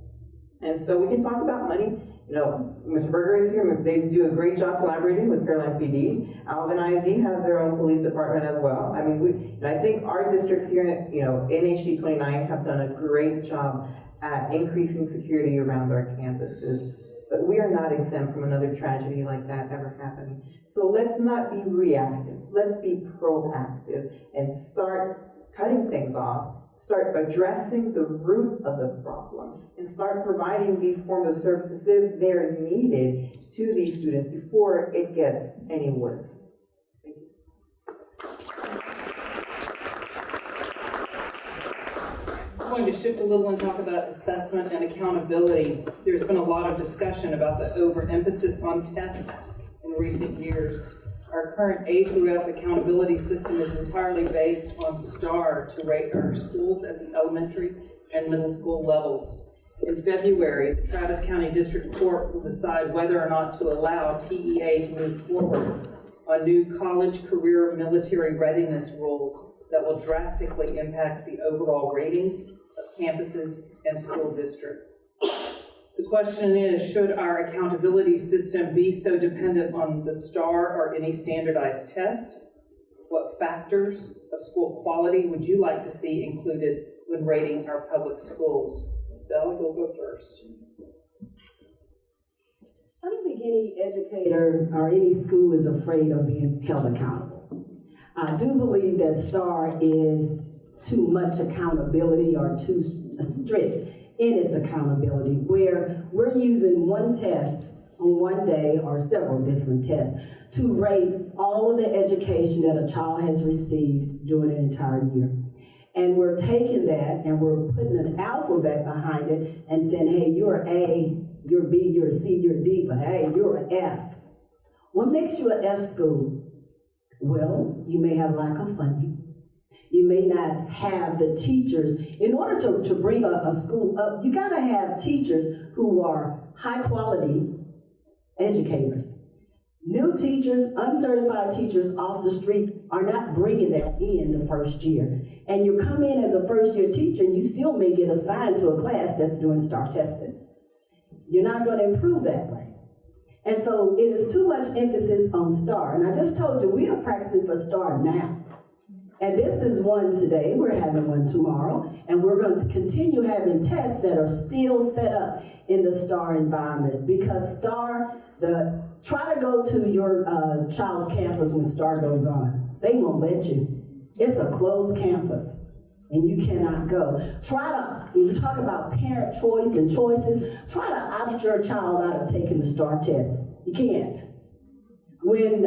And so we can talk about money. Mr. Berger is here. They do a great job collaborating with Pearland PD. Alvin ISD has their own police department as well. I mean, I think our districts here, in HD 29 have done a great job at increasing security around our campuses. But we are not exempt from another tragedy like that ever happening. So let's not be reactive. Let's be proactive and start cutting things off. Start addressing the root of the problem and start providing these forms of services if they're needed to these students before it gets any worse. Thank you.
I'm going to shift a little and talk about assessment and accountability. There's been a lot of discussion about the overemphasis on tests in recent years. Our current A through F accountability system is entirely based on STAR to rate our schools at the elementary and middle school levels. In February, the Travis County District Court will decide whether or not to allow TEA to move forward on new college, career, military readiness rules that will drastically impact the overall ratings of campuses, and school districts. The question is, should our accountability system be so dependent on the STAR or any standardized test? What factors of school quality would you like to see included when rating our public schools? Ms. Bell, you'll go first.
I don't think any educator or any school is afraid of being held accountable. I do believe that STAR is too much accountability or too strict in its accountability, where we're using one test on one day or several different tests to rate all of the education that a child has received during an entire year. And we're taking that and we're putting an alphabet behind it and saying, hey, you're A, you're B, you're C, you're D, but hey, you're an F. What makes you an F school? Well, you may have lack of funding. You may not have the teachers. In order to bring a school up, you gotta have teachers who are high quality educators. New teachers, uncertified teachers off the street are not bringing that in the first year. And you come in as a first year teacher and you still may get assigned to a class that's doing STAR testing. You're not gonna improve that way. And so it is too much emphasis on STAR. And I just told you, we are practicing for STAR now. And this is one today, we're having one tomorrow, and we're going to continue having tests that are still set up in the STAR environment, because STAR, try to go to your child's campus when STAR goes on. They won't let you. It's a closed campus, and you cannot go. When you talk about parent choice and choices, try to opt your child out of taking the STAR test. You can't. When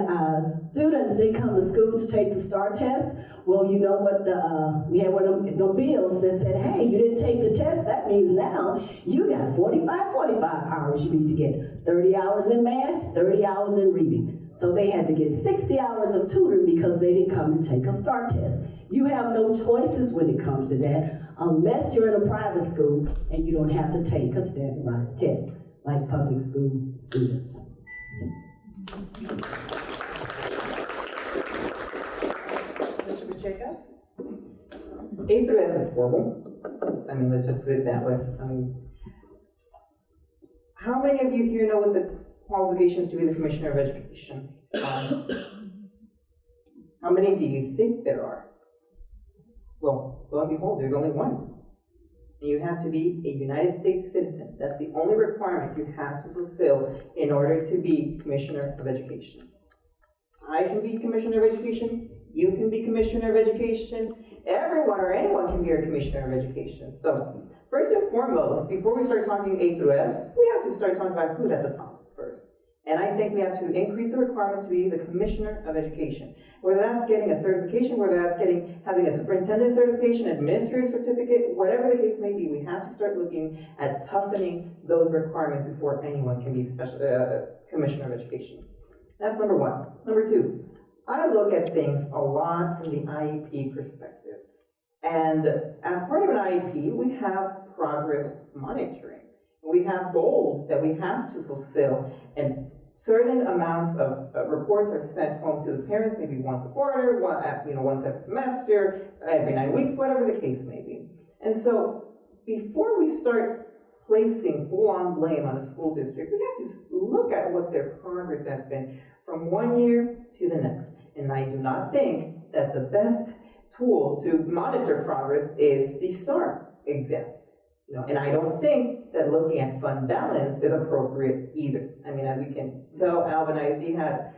students didn't come to school to take the STAR test, well, you know what, we had one of the bills that said, hey, you didn't take the test, that means now you got 45 hours you need to get. 30 hours in math, 30 hours in reading. So they had to get 60 hours of tutoring because they didn't come and take a STAR test. You have no choices when it comes to that, unless you're in a private school and you don't have to take a standardized test like public school students.
Mr. Pacheco?
A through F is horrible. I mean, let's just put it that way. I mean, how many of you here know what the qualifications to be the Commissioner of Education are? How many do you think there are? Well, lo and behold, there's only one. And you have to be a United States citizen. That's the only requirement you have to fulfill in order to be Commissioner of Education. I can be Commissioner of Education. You can be Commissioner of Education. Everyone or anyone can be a Commissioner of Education. So, first and foremost, before we start talking A through F, we have to start talking about who's at the top first. And I think we have to increase the requirements to be the Commissioner of Education. Whether that's getting a certification, whether that's having a superintendent certification, administrative certificate, whatever the case may be, we have to start looking at toughening those requirements before anyone can be Commissioner of Education. That's number one. Number two, I look at things a lot from the IEP perspective. And as part of an IEP, we have progress monitoring. We have goals that we have to fulfill, and certain amounts of reports are sent home to the parents, maybe once a quarter, once every semester, every 9 weeks, whatever the case may be. And so, before we start placing full-on blame on a school district, we have to look at what their progress has been from one year to the next. And I do not think that the best tool to monitor progress is the STAR exam. And I don't think that looking at fund balance is appropriate either. I mean, as we can tell, Alvin ISD had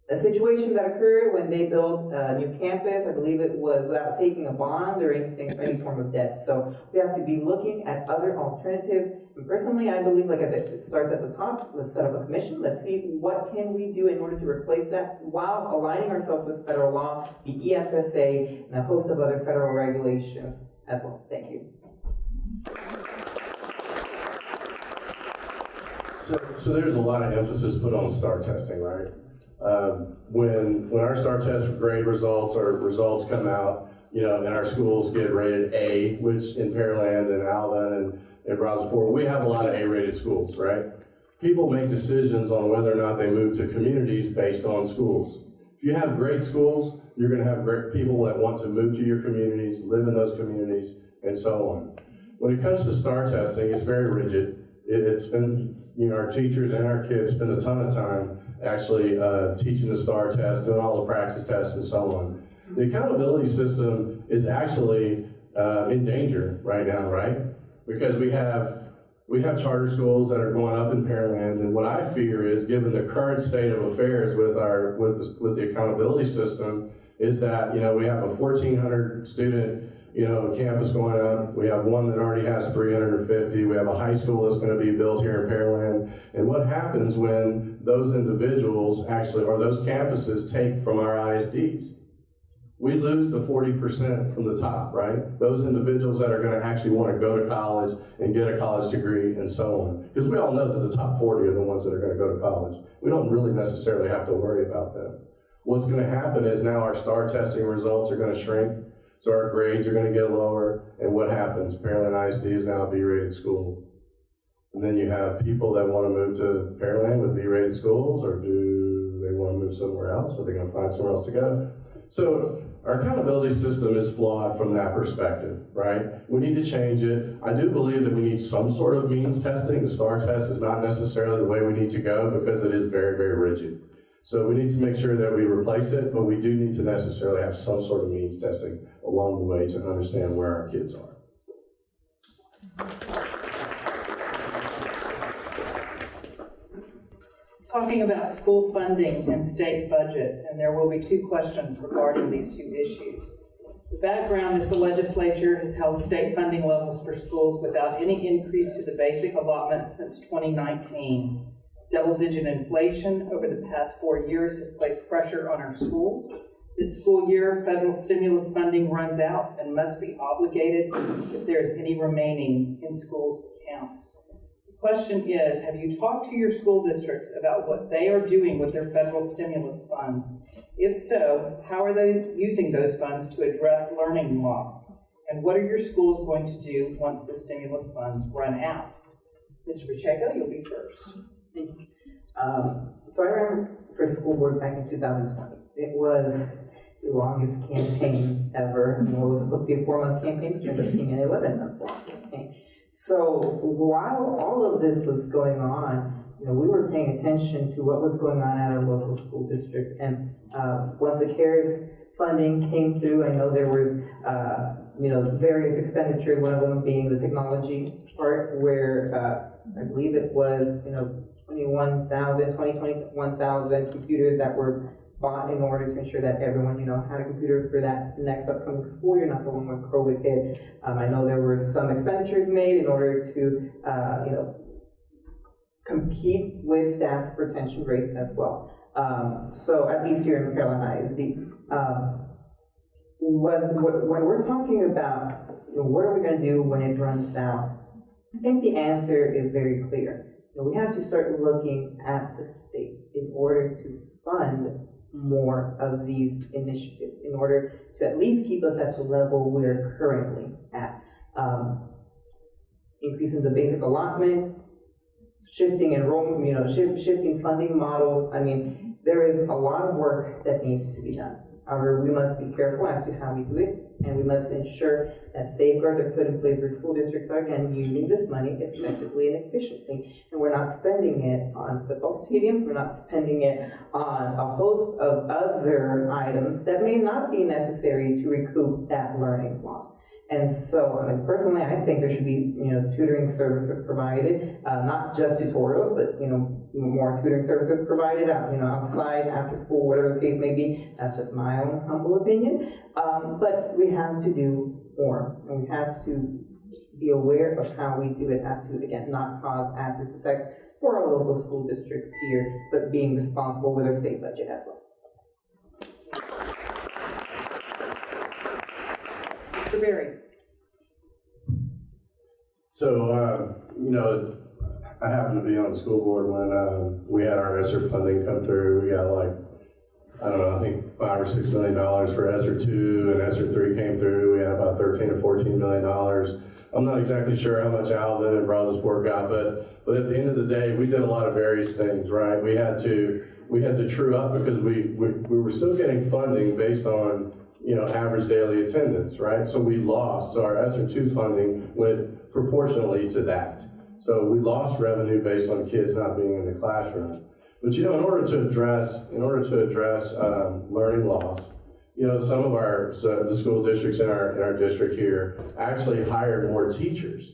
a situation that occurred when they built a new campus. I believe it was without taking a bond or any form of debt. So we have to be looking at other alternatives. And personally, I believe, like I said, it starts at the top. Let's set up a commission. Let's see what can we do in order to replace that while aligning ourselves with federal law, the ESSA, and a host of other federal regulations as well. Thank you.
So there's a lot of emphasis put on STAR testing, right? When our STAR test grade results or results come out, and our schools get rated A, which in Pearland and Alvin and Rosport, we have a lot of A-rated schools, right? People make decisions on whether or not they move to communities based on schools. If you have great schools, you're gonna have great people that want to move to your communities, live in those communities, and so on. When it comes to STAR testing, it's very rigid. It's been, our teachers and our kids spend a ton of time actually teaching the STAR test, doing all the practice tests and so on. The accountability system is actually in danger right now, right? Because we have charter schools that are going up in Pearland, and what I fear is, given the current state of affairs with the accountability system, is that we have a 1,400 student campus going up. We have one that already has 350. We have a high school that's going to be built here in Pearland. And what happens when those individuals actually, or those campuses, take from our ISDs? We lose the 40% from the top, right? Those individuals that are going to actually want to go to college and get a college degree and so on. Because we all know that the top 40 are the ones that are going to go to college. We don't really necessarily have to worry about them. What's going to happen is now our STAR testing results are going to shrink, so our grades are going to get lower, and what happens? Pearland ISD is now a B-rated school. And then you have people that want to move to Pearland with B-rated schools, or do they want to move somewhere else? Are they going to find somewhere else to go? So our accountability system is flawed from that perspective, right? We need to change it. I do believe that we need some sort of means testing. The STAR test is not necessarily the way we need to go because it is very, very rigid. So we need to make sure that we replace it, but we do need to necessarily have some sort of means testing along the way to understand where our kids are.
Talking about school funding and state budget, and there will be two questions regarding these two issues. The background is the legislature has held state funding levels for schools without any increase to the basic allotment since 2019. Double-digit inflation over the past 4 years has placed pressure on our schools. This school year, federal stimulus funding runs out and must be obligated if there is any remaining in schools' accounts. The question is, have you talked to your school districts about what they are doing with their federal stimulus funds? If so, how are they using those funds to address learning loss? And what are your schools going to do once the stimulus funds run out? Mr. Pacheco, you'll be first.
So I remember for school board back in 2020, it was the longest campaign ever. It was supposed to be a 4-month campaign, it ended up being an 11-month campaign. So while all of this was going on, we were paying attention to what was going on at our local school district. And once the CARES funding came through, I know there was various expenditures, one of them being the technology part, where I believe it was 21,000 computers that were bought in order to ensure that everyone, had a computer for that next upcoming school year, not the one when COVID hit. I know there were some expenditures made in order to, compete with staff retention rates as well. So at least here in Pearland ISD. When we're talking about what are we going to do when it runs out, I think the answer is very clear. We have to start looking at the state in order to fund more of these initiatives, in order to at least keep us at the level we're currently at. Increasing the basic allotment, shifting enrollment, shifting funding models. I mean, there is a lot of work that needs to be done. However, we must be careful as to how we do it, and we must ensure that safeguards are put in place where school districts are, again, using this money effectively and efficiently. And we're not spending it on football stadiums, we're not spending it on a host of other items that may not be necessary to recoup that learning loss. And so, personally, I think there should be, tutoring services provided, not just tutorial, but, more tutoring services provided out, outside, after school, whatever the case may be. That's just my own humble opinion. But we have to do more, and we have to be aware of how we do it as to, again, not cause adverse effects for our local school districts here, but being responsible with our state budget as well.
Mr. Berry.
So, I happened to be on the school board when we had our ESSER funding come through. We got I think $5 or $6 million for ESSER 2, and ESSER 3 came through. We had about $13 or $14 million. I'm not exactly sure how much Alvin and Brothers Sport got, but at the end of the day, we did a lot of various things, right? We had to we had to true up because we were still getting funding based on, average daily attendance, right? So we lost, so our ESSER 2 funding went proportionally to that. So we lost revenue based on kids not being in the classroom. But in order to address learning loss, some of the school districts in our district here actually hired more teachers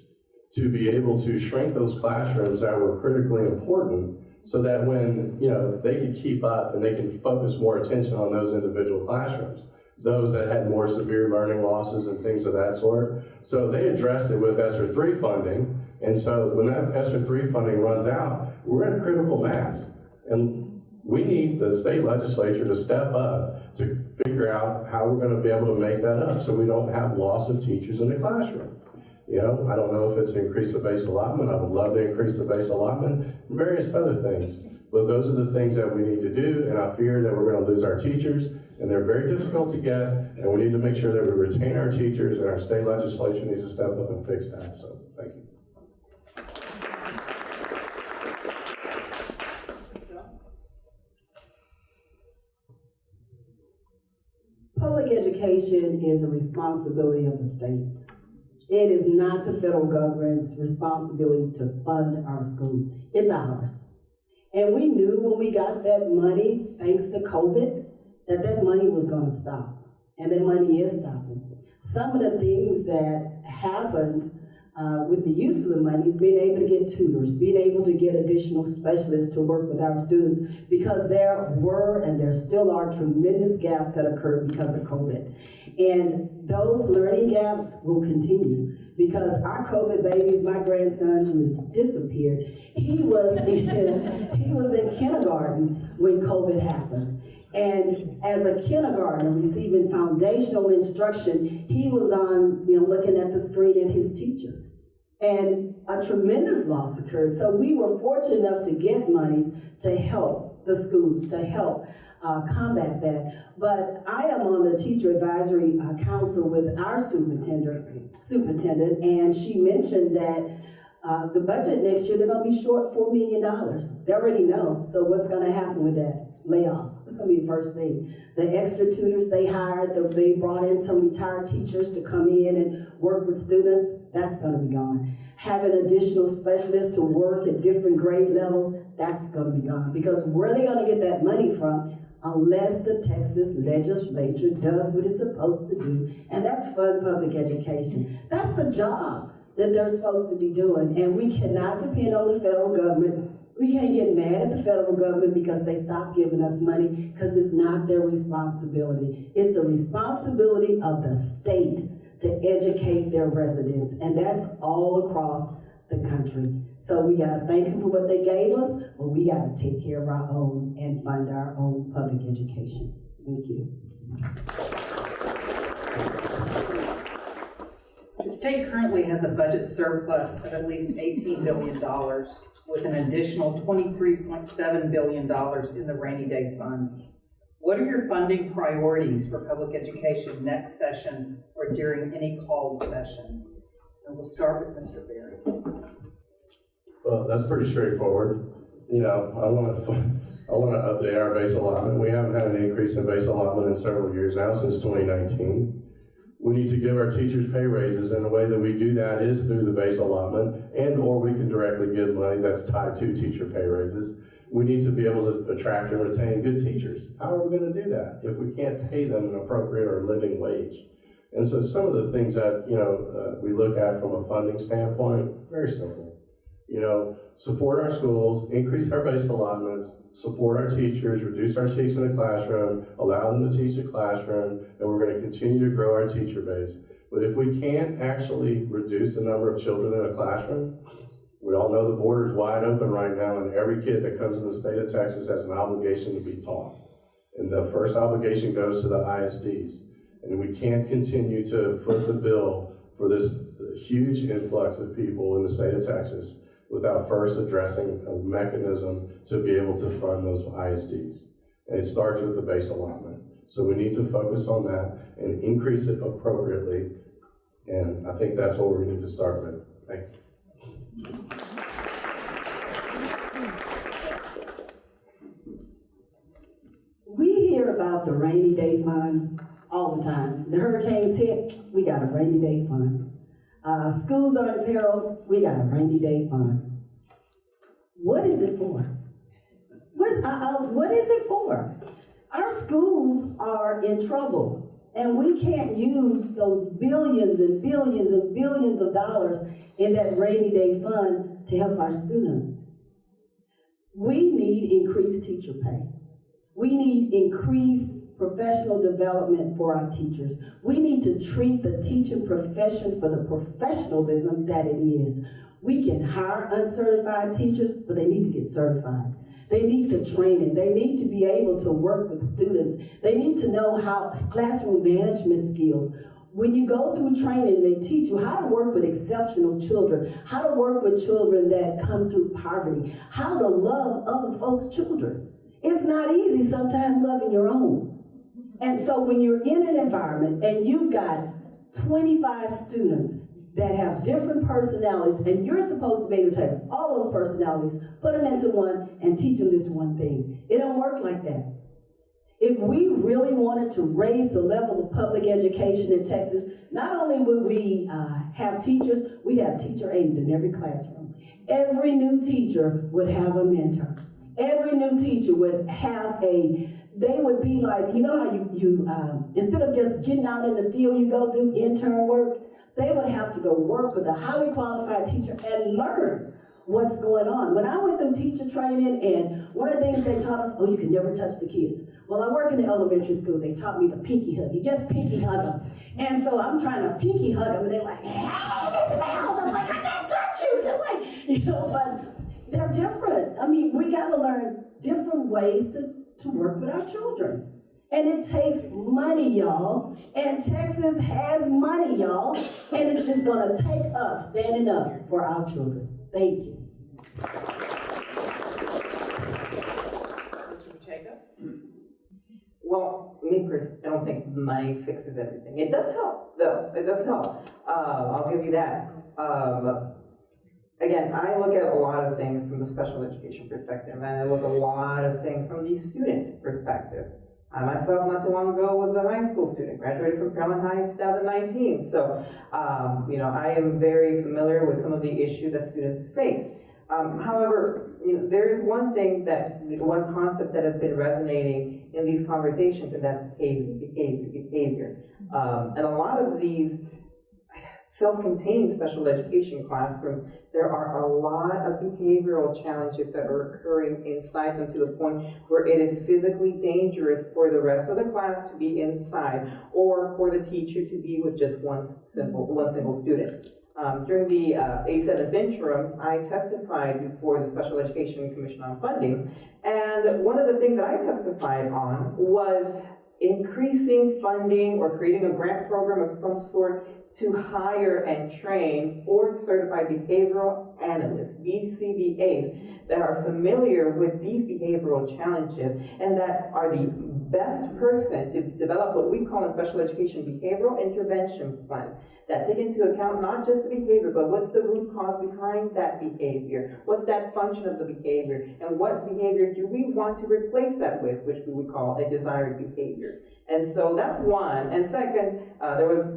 to be able to shrink those classrooms that were critically important, so that when they could keep up and they can focus more attention on those individual classrooms, those that had more severe learning losses and things of that sort. So they addressed it with ESSER 3 funding, and so when that ESSER 3 funding runs out, we're at a critical mass. And we need the state legislature to step up to figure out how we're going to be able to make that up so we don't have loss of teachers in the classroom. I don't know if it's increase the base allotment. I would love to increase the base allotment, and various other things. But those are the things that we need to do, and I fear that we're going to lose our teachers, and they're very difficult to get, and we need to make sure that we retain our teachers, and our state legislature needs to step up and fix that. So, thank you.
Public education is a responsibility of the states. It is not the federal government's responsibility to fund our schools. It's ours. And we knew when we got that money, thanks to COVID, that money was going to stop. And that money is stopping. Some of the things that happened with the use of the money is being able to get tutors, being able to get additional specialists to work with our students, because there were and there still are tremendous gaps that occurred because of COVID. And those learning gaps will continue, because our COVID babies, my grandson who has disappeared, he was in kindergarten when COVID happened. And as a kindergartner receiving foundational instruction, he was on, looking at the screen at his teacher. And a tremendous loss occurred. So we were fortunate enough to get monies to help the schools, to help combat that. But I am on the teacher advisory council with our superintendent, and she mentioned that the budget next year, they're going to be short $4 million. They already know. So what's going to happen with that? Layoffs. That's going to be the first thing. The extra tutors they hired, they brought in some retired teachers to come in and work with students. That's going to be gone. Having additional specialists to work at different grade levels, that's going to be gone. Because where are they going to get that money from unless the Texas legislature does what it's supposed to do? And that's fund public education. That's the job that they're supposed to be doing. And we cannot depend on the federal government. We can't get mad at the federal government because they stopped giving us money, because it's not their responsibility. It's the responsibility of the state to educate their residents, and that's all across the country. So we got to thank them for what they gave us, but we got to take care of our own and fund our own public education. Thank you.
The state currently has a budget surplus of at least $18 billion, with an additional $23.7 billion in the rainy day fund. What are your funding priorities for public education next session or during any called session? And we'll start with Mr. Berry.
Well, that's pretty straightforward. I want to update our base allotment. We haven't had an increase in base allotment in several years now, since 2019. We need to give our teachers pay raises, and the way that we do that is through the base allotment, and or we can directly give money that's tied to teacher pay raises. We need to be able to attract and retain good teachers. How are we going to do that if we can't pay them an appropriate or living wage? And so some of the things that we look at from a funding standpoint, very simple. Support our schools, increase our base allotments, support our teachers, reduce our teachers in the classroom, allow them to teach the classroom, and we're going to continue to grow our teacher base. But if we can't actually reduce the number of children in a classroom, we all know the border's wide open right now, and every kid that comes in the state of Texas has an obligation to be taught. And the first obligation goes to the ISDs. And we can't continue to foot the bill for this huge influx of people in the state of Texas without first addressing a mechanism to be able to fund those ISDs. And it starts with the base allotment. So we need to focus on that and increase it appropriately. And I think that's what we need to start with. Thank you.
about the rainy day fund all the time. The hurricanes hit, we got a rainy day fund. Schools are in peril, we got a rainy day fund. What is it for? What is it for? Our schools are in trouble, and we can't use those billions and billions and billions of dollars in that rainy day fund to help our students. We need increased teacher pay. We need increased professional development for our teachers. We need to treat the teaching profession for the professionalism that it is. We can hire uncertified teachers, but they need to get certified. They need the training. They need to be able to work with students. They need to know how classroom management skills. When you go through training, they teach you how to work with exceptional children, how to work with children that come through poverty, how to love other folks' children. It's not easy sometimes loving your own. And so when you're in an environment and you've got 25 students that have different personalities, and you're supposed to be able to take all those personalities, put them into one, and teach them this one thing. It don't work like that. If we really wanted to raise the level of public education in Texas, not only would we have teachers, we'd have teacher aides in every classroom. Every new teacher would have a mentor. Every new teacher would have they would be like, you know how you instead of just getting out in the field, you go do intern work, they would have to go work with a highly qualified teacher and learn what's going on. When I went through teacher training, and one of the things they taught us, you can never touch the kids. Well, I work in the elementary school, they taught me the pinky hug. You just pinky hug them. And so I'm trying to pinky hug them, and they're like, hey, Miss Bell. I'm like, I can't touch you. They're like, but they're different. I mean, we got to learn different ways to work with our children. And it takes money, y'all. And Texas has money, y'all. And it's just going to take us standing up for our children. Thank you.
Mr. Pacheco?
Well, me personally, I don't think money fixes everything. It does help, though. It does help. I'll give you that. Again, I look at a lot of things from the special education perspective, and I look at a lot of things from the student perspective. I myself, not too long ago, was a high school student, graduated from Pearland High in 2019. So, I am very familiar with some of the issues that students face. However, there is one concept that has been resonating in these conversations, and that's behavior. And a lot of these self-contained special education classrooms, there are a lot of behavioral challenges that are occurring inside them, to the point where it is physically dangerous for the rest of the class to be inside, or for the teacher to be with just one single student. During the A7th interim, I testified before the Special Education Commission on Funding, and one of the things that I testified on was increasing funding or creating a grant program of some sort to hire and train board certified behavioral analysts, BCBAs, that are familiar with these behavioral challenges and that are the best person to develop what we call in special education behavioral intervention plans that take into account not just the behavior, but what's the root cause behind that behavior, what's that function of the behavior, and what behavior do we want to replace that with, which we would call a desired behavior. And so that's one. And second,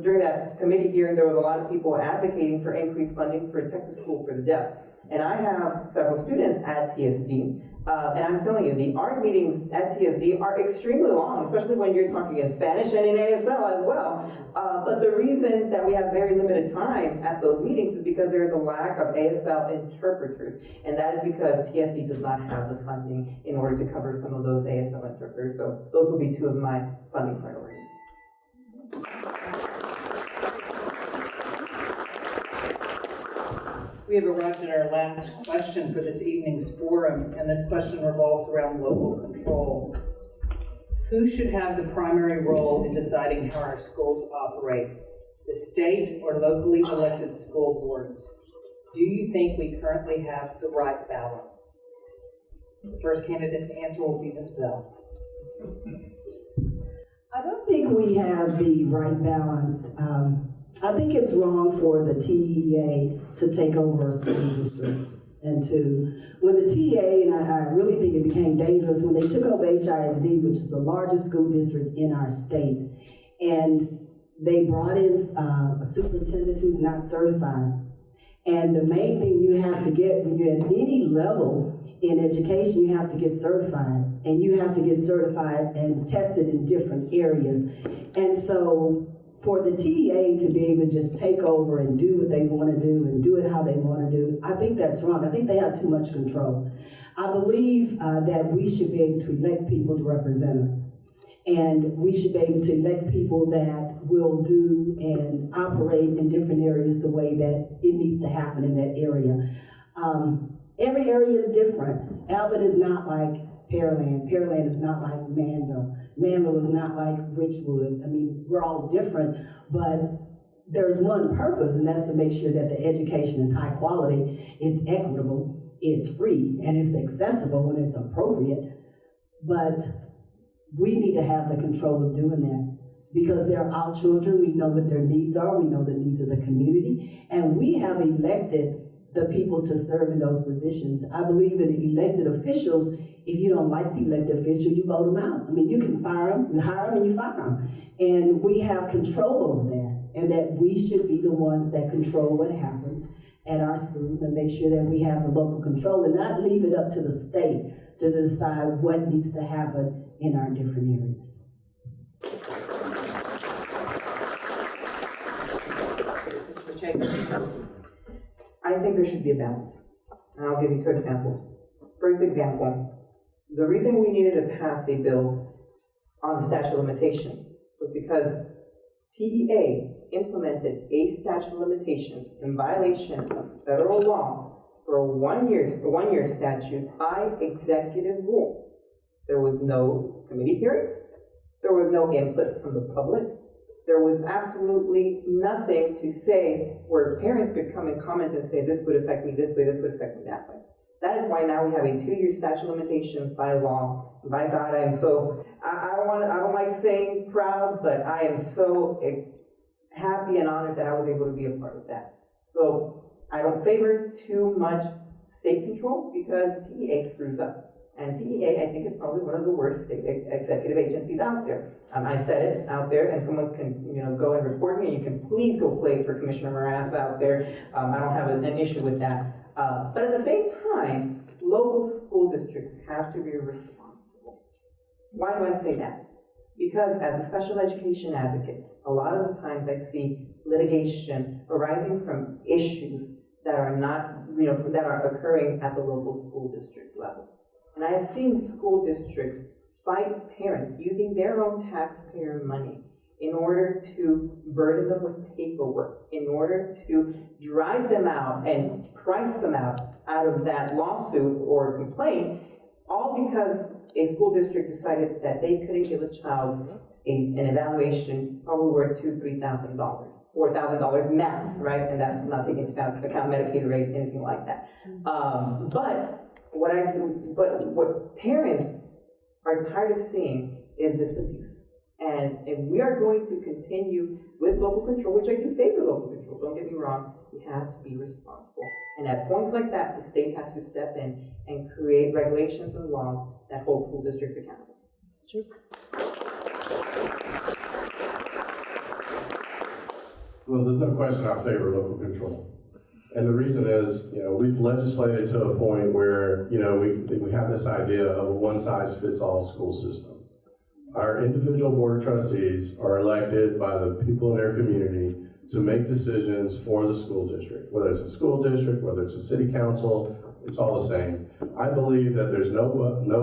during that committee hearing, there was a lot of people advocating for increased funding for Texas School for the Deaf. And I have several students at TSD, and I'm telling you, the art meetings at TSD are extremely long, especially when you're talking in Spanish and in ASL as well. But the reason that we have very limited time at those meetings is because there's a lack of ASL interpreters, and that is because TSD does not have the funding in order to cover some of those ASL interpreters. So those will be two of my funding priorities.
We have arrived at our last question for this evening's forum, and this question revolves around local control. Who should have the primary role in deciding how our schools operate? The state or locally elected school boards? Do you think we currently have the right balance? The first candidate to answer will be Ms. Bell.
I don't think we have the right balance. I think it's wrong for the TEA to take over a school district. And when the TA, and I really think it became dangerous, when they took over HISD, which is the largest school district in our state, and they brought in a superintendent who's not certified. And the main thing you have to get when you're at any level in education, you have to get certified. And you have to get certified and tested in different areas. And so for the TA to be able to just take over and do what they want to do and do it how they want to do, I think that's wrong. I think they have too much control. I believe that we should be able to elect people to represent us. And we should be able to elect people that will do and operate in different areas the way that it needs to happen in that area. Every area is different. Albert is not like Pearland. Pearland is not like Manville. Manville is not like Richwood. I mean, we're all different, but there's one purpose, and that's to make sure that the education is high quality, it's equitable, it's free, and it's accessible when it's appropriate. But we need to have the control of doing that because they're our children. We know what their needs are. We know the needs of the community, and we have elected the people to serve in those positions. I believe in elected officials. If you don't like the elected official, you vote them out. I mean, you can fire them, you hire them, and you fire them. And we have control over that, and that we should be the ones that control what happens at our schools and make sure that we have the local control and not leave it up to the state to decide what needs to happen in our different areas.
Mr. Pacheco.
I think there should be a balance, and I'll give you two examples. First example, the reason we needed to pass a bill on the statute of limitations was because TEA implemented a statute of limitations in violation of federal law for a one-year statute by executive rule. There was no committee hearings, there was no input from the public, there was absolutely nothing to say where parents could come and comment and say, this would affect me this way, this would affect me that way. That is why now we have a 2-year statute of limitations by law. By God, I am so, I don't like saying proud, but I am so happy and honored that I was able to be a part of that. So I don't favor too much state control because TEA screws up. And TEA, I think, is probably one of the worst state executive agencies out there. I said it out there, and someone can, go and report me. You can please go play for Commissioner Morath out there. I don't have an issue with that. But at the same time, local school districts have to be responsible. Why do I say that? Because as a special education advocate, a lot of the times I see litigation arising from issues that are not, that are occurring at the local school district level. And I have seen school districts fight parents using their own taxpayer money in order to burden them with paperwork, in order to drive them out and price them out of that lawsuit or complaint, all because a school district decided that they couldn't give a child an evaluation probably worth $2,000, $3,000, $4,000 max, right? And that's not taking into account Medicaid rate, anything like that. But what parents are tired of seeing is this abuse. And if we are going to continue with local control, which I do favor local control, don't get me wrong, we have to be responsible. And at points like that, the state has to step in and create regulations and laws that hold school districts accountable.
It's true.
Well, there's no question I favor local control. And the reason is, we've legislated to a point where, we have this idea of a one-size-fits-all school system. Our individual board of trustees are elected by the people in their community to make decisions for the school district. Whether it's a school district, whether it's a city council, it's all the same. I believe that there's no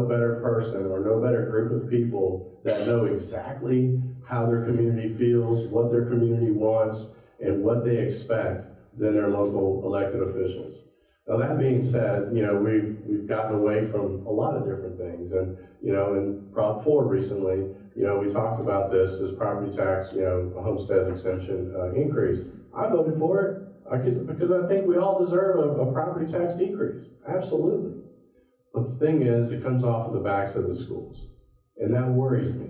better person or no better group of people that know exactly how their community feels, what their community wants, and what they expect than their local elected officials. Now that being said, we've gotten away from a lot of different things, and in Prop 4 recently, we talked about this property tax, homestead exemption increase. I voted for it because I think we all deserve a property tax decrease, absolutely. But the thing is, it comes off of the backs of the schools, and that worries me.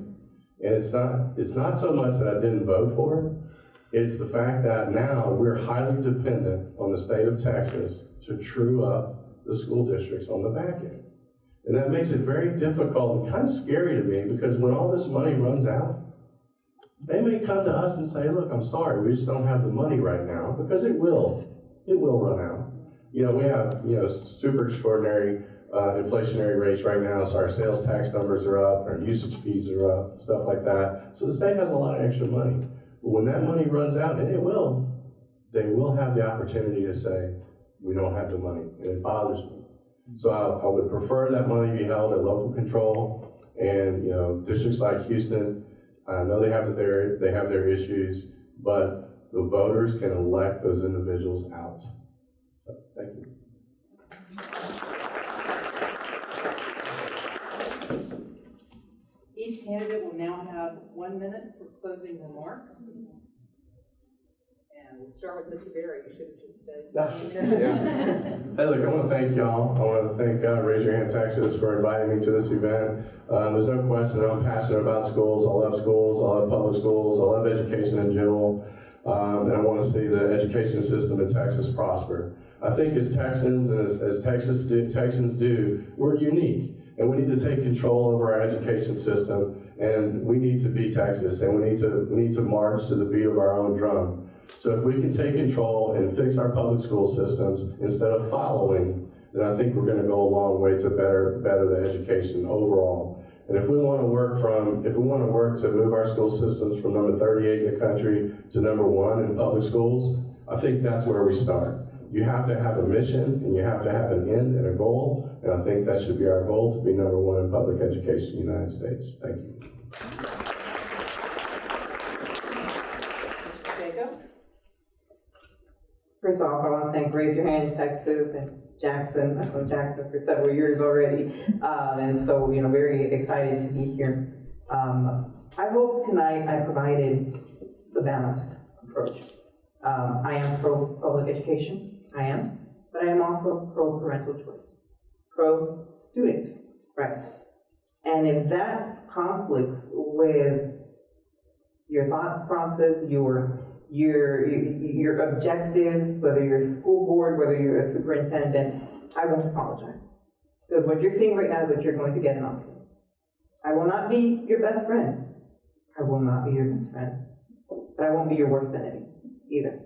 And it's not so much that I didn't vote for it. It's the fact that now we're highly dependent on the state of Texas to true up the school districts on the back end. And that makes it very difficult and kind of scary to me, because when all this money runs out, they may come to us and say, look, I'm sorry, we just don't have the money right now, because it will run out. You know, we have, you know, super extraordinary inflationary rates right now, so our sales tax numbers are up, our usage fees are up, stuff like that. So the state has a lot of extra money. But when that money runs out, and it will, they will have the opportunity to say, we don't have the money, and it bothers me. So I would prefer that money be held at local control, and, you know, districts like Houston, I know they have their issues, but the voters can elect those individuals out. So, thank you.
Each candidate will now have 1 minute for closing remarks. And we'll start with Mr. Berry. You should have just stayed.
Hey, look, I want to thank y'all. I want to thank Raise Your Hand Texas for inviting me to this event. There's no question that I'm passionate about schools. I love schools. I love public schools. I love education in general. And I want to see the education system in Texas prosper. I think as Texans and as Texans do, we're unique. And we need to take control over our education system. And we need to be Texas. And we need to march to the beat of our own drum. So if we can take control and fix our public school systems instead of following, then I think we're going to go a long way to better the education overall. And if we want to work to move our school systems from number 38 in the country to number 1 in public schools, I think that's where we start. You have to have a mission, and you have to have an end and a goal, and I think that should be our goal, to be number 1 in public education in the United States. Thank you.
First off, I want to thank Raise Your Hand Texas and Jackson. I've known Jackson for several years already, and so, you know, very excited to be here. I hope tonight I provided the balanced approach. I am pro-public education, I am, but I am also pro-parental choice, pro-students' rights. And if that conflicts with your thought process, your objectives, whether you're a school board, whether you're a superintendent, I won't apologize. Because what you're seeing right now is what you're going to get in Austin. I will not be your best friend. I will not be your best friend. But I won't be your worst enemy either.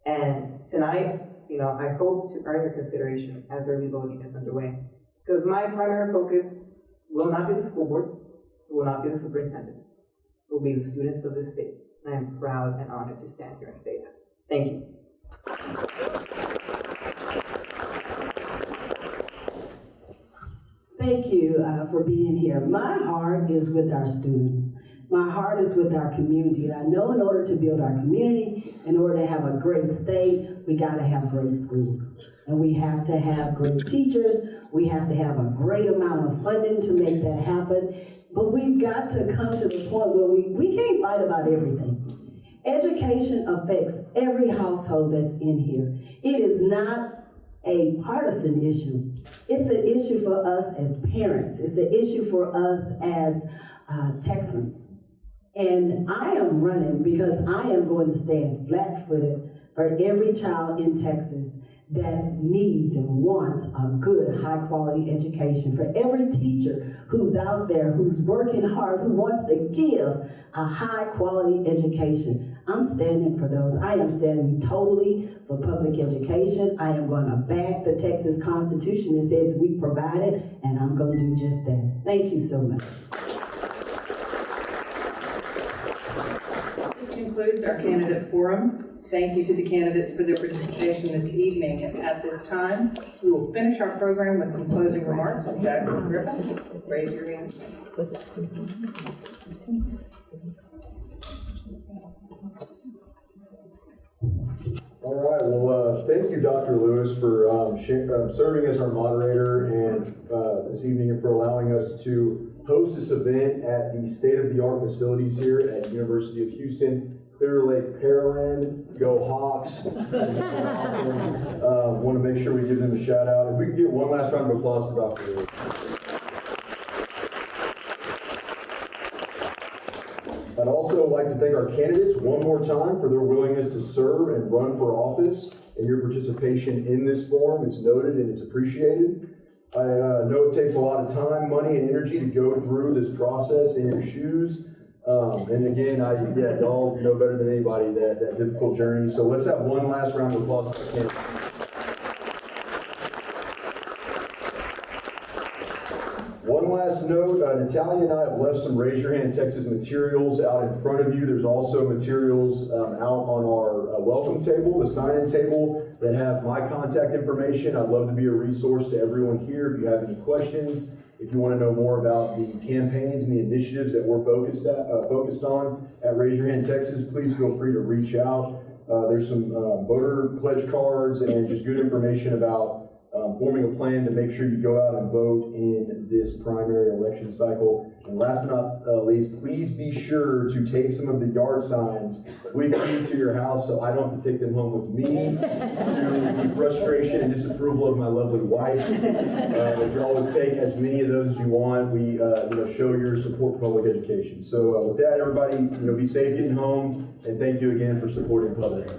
And tonight, you know, I hope to earn your consideration as early voting is underway. Because my primary focus will not be the school board, it will not be the superintendent, it will be the students of this state. I am proud and honored to stand here and say that. Thank you.
Thank you for being here. My heart is with our students. My heart is with our community. And I know in order to build our community, in order to have a great state, we got to have great schools. And we have to have great teachers. We have to have a great amount of funding to make that happen. But we've got to come to the point where we can't fight about everything. Education affects every household that's in here. It is not a partisan issue. It's an issue for us as parents. It's an issue for us as Texans. And I am running because I am going to stand flat-footed for every child in Texas that needs and wants a good, high-quality education. For every teacher who's out there, who's working hard, who wants to give a high-quality education. I'm standing for those. I am standing totally for public education. I am going to back the Texas Constitution that says we provide it, and I'm going to do just that. Thank you so much.
This concludes our candidate forum. Thank you to the candidates for their participation this evening. And at this time, we will finish our program with some closing remarks from Jackson Griffin. Raise your hand.
All right, well, thank you, Dr. Lewis, for serving as our moderator and this evening, and for allowing us to host this event at the state-of-the-art facilities here at the University of Houston. Clear Lake, Pearland, go Hawks. Want to make sure we give them a shout out. If we can get one last round of applause for Dr. Lewis. I'd also also like to thank our candidates one more time for their willingness to serve and run for office and your participation in this forum. It's noted and it's appreciated. I know it takes a lot of time, money, and energy to go through this process in your shoes. And again, y'all know better than anybody that difficult journey. So let's have one last round of applause for the candidates. One last note, Natalia and I have left some Raise Your Hand Texas materials out in front of you. There's also materials out on our welcome table, the sign-in table, that have my contact information. I'd love to be a resource to everyone here. If you have any questions, if you want to know more about the campaigns and the initiatives that we're focused on at Raise Your Hand Texas, please feel free to reach out. There's some voter pledge cards and just good information about forming a plan to make sure you go out and vote in this primary election cycle. And last but not least, please be sure to take some of the yard signs with you to your house so I don't have to take them home with me to the frustration and disapproval of my lovely wife. If y'all would take as many of those as you want, we show your support for public education. So with that, everybody, be safe getting home, and thank you again for supporting public.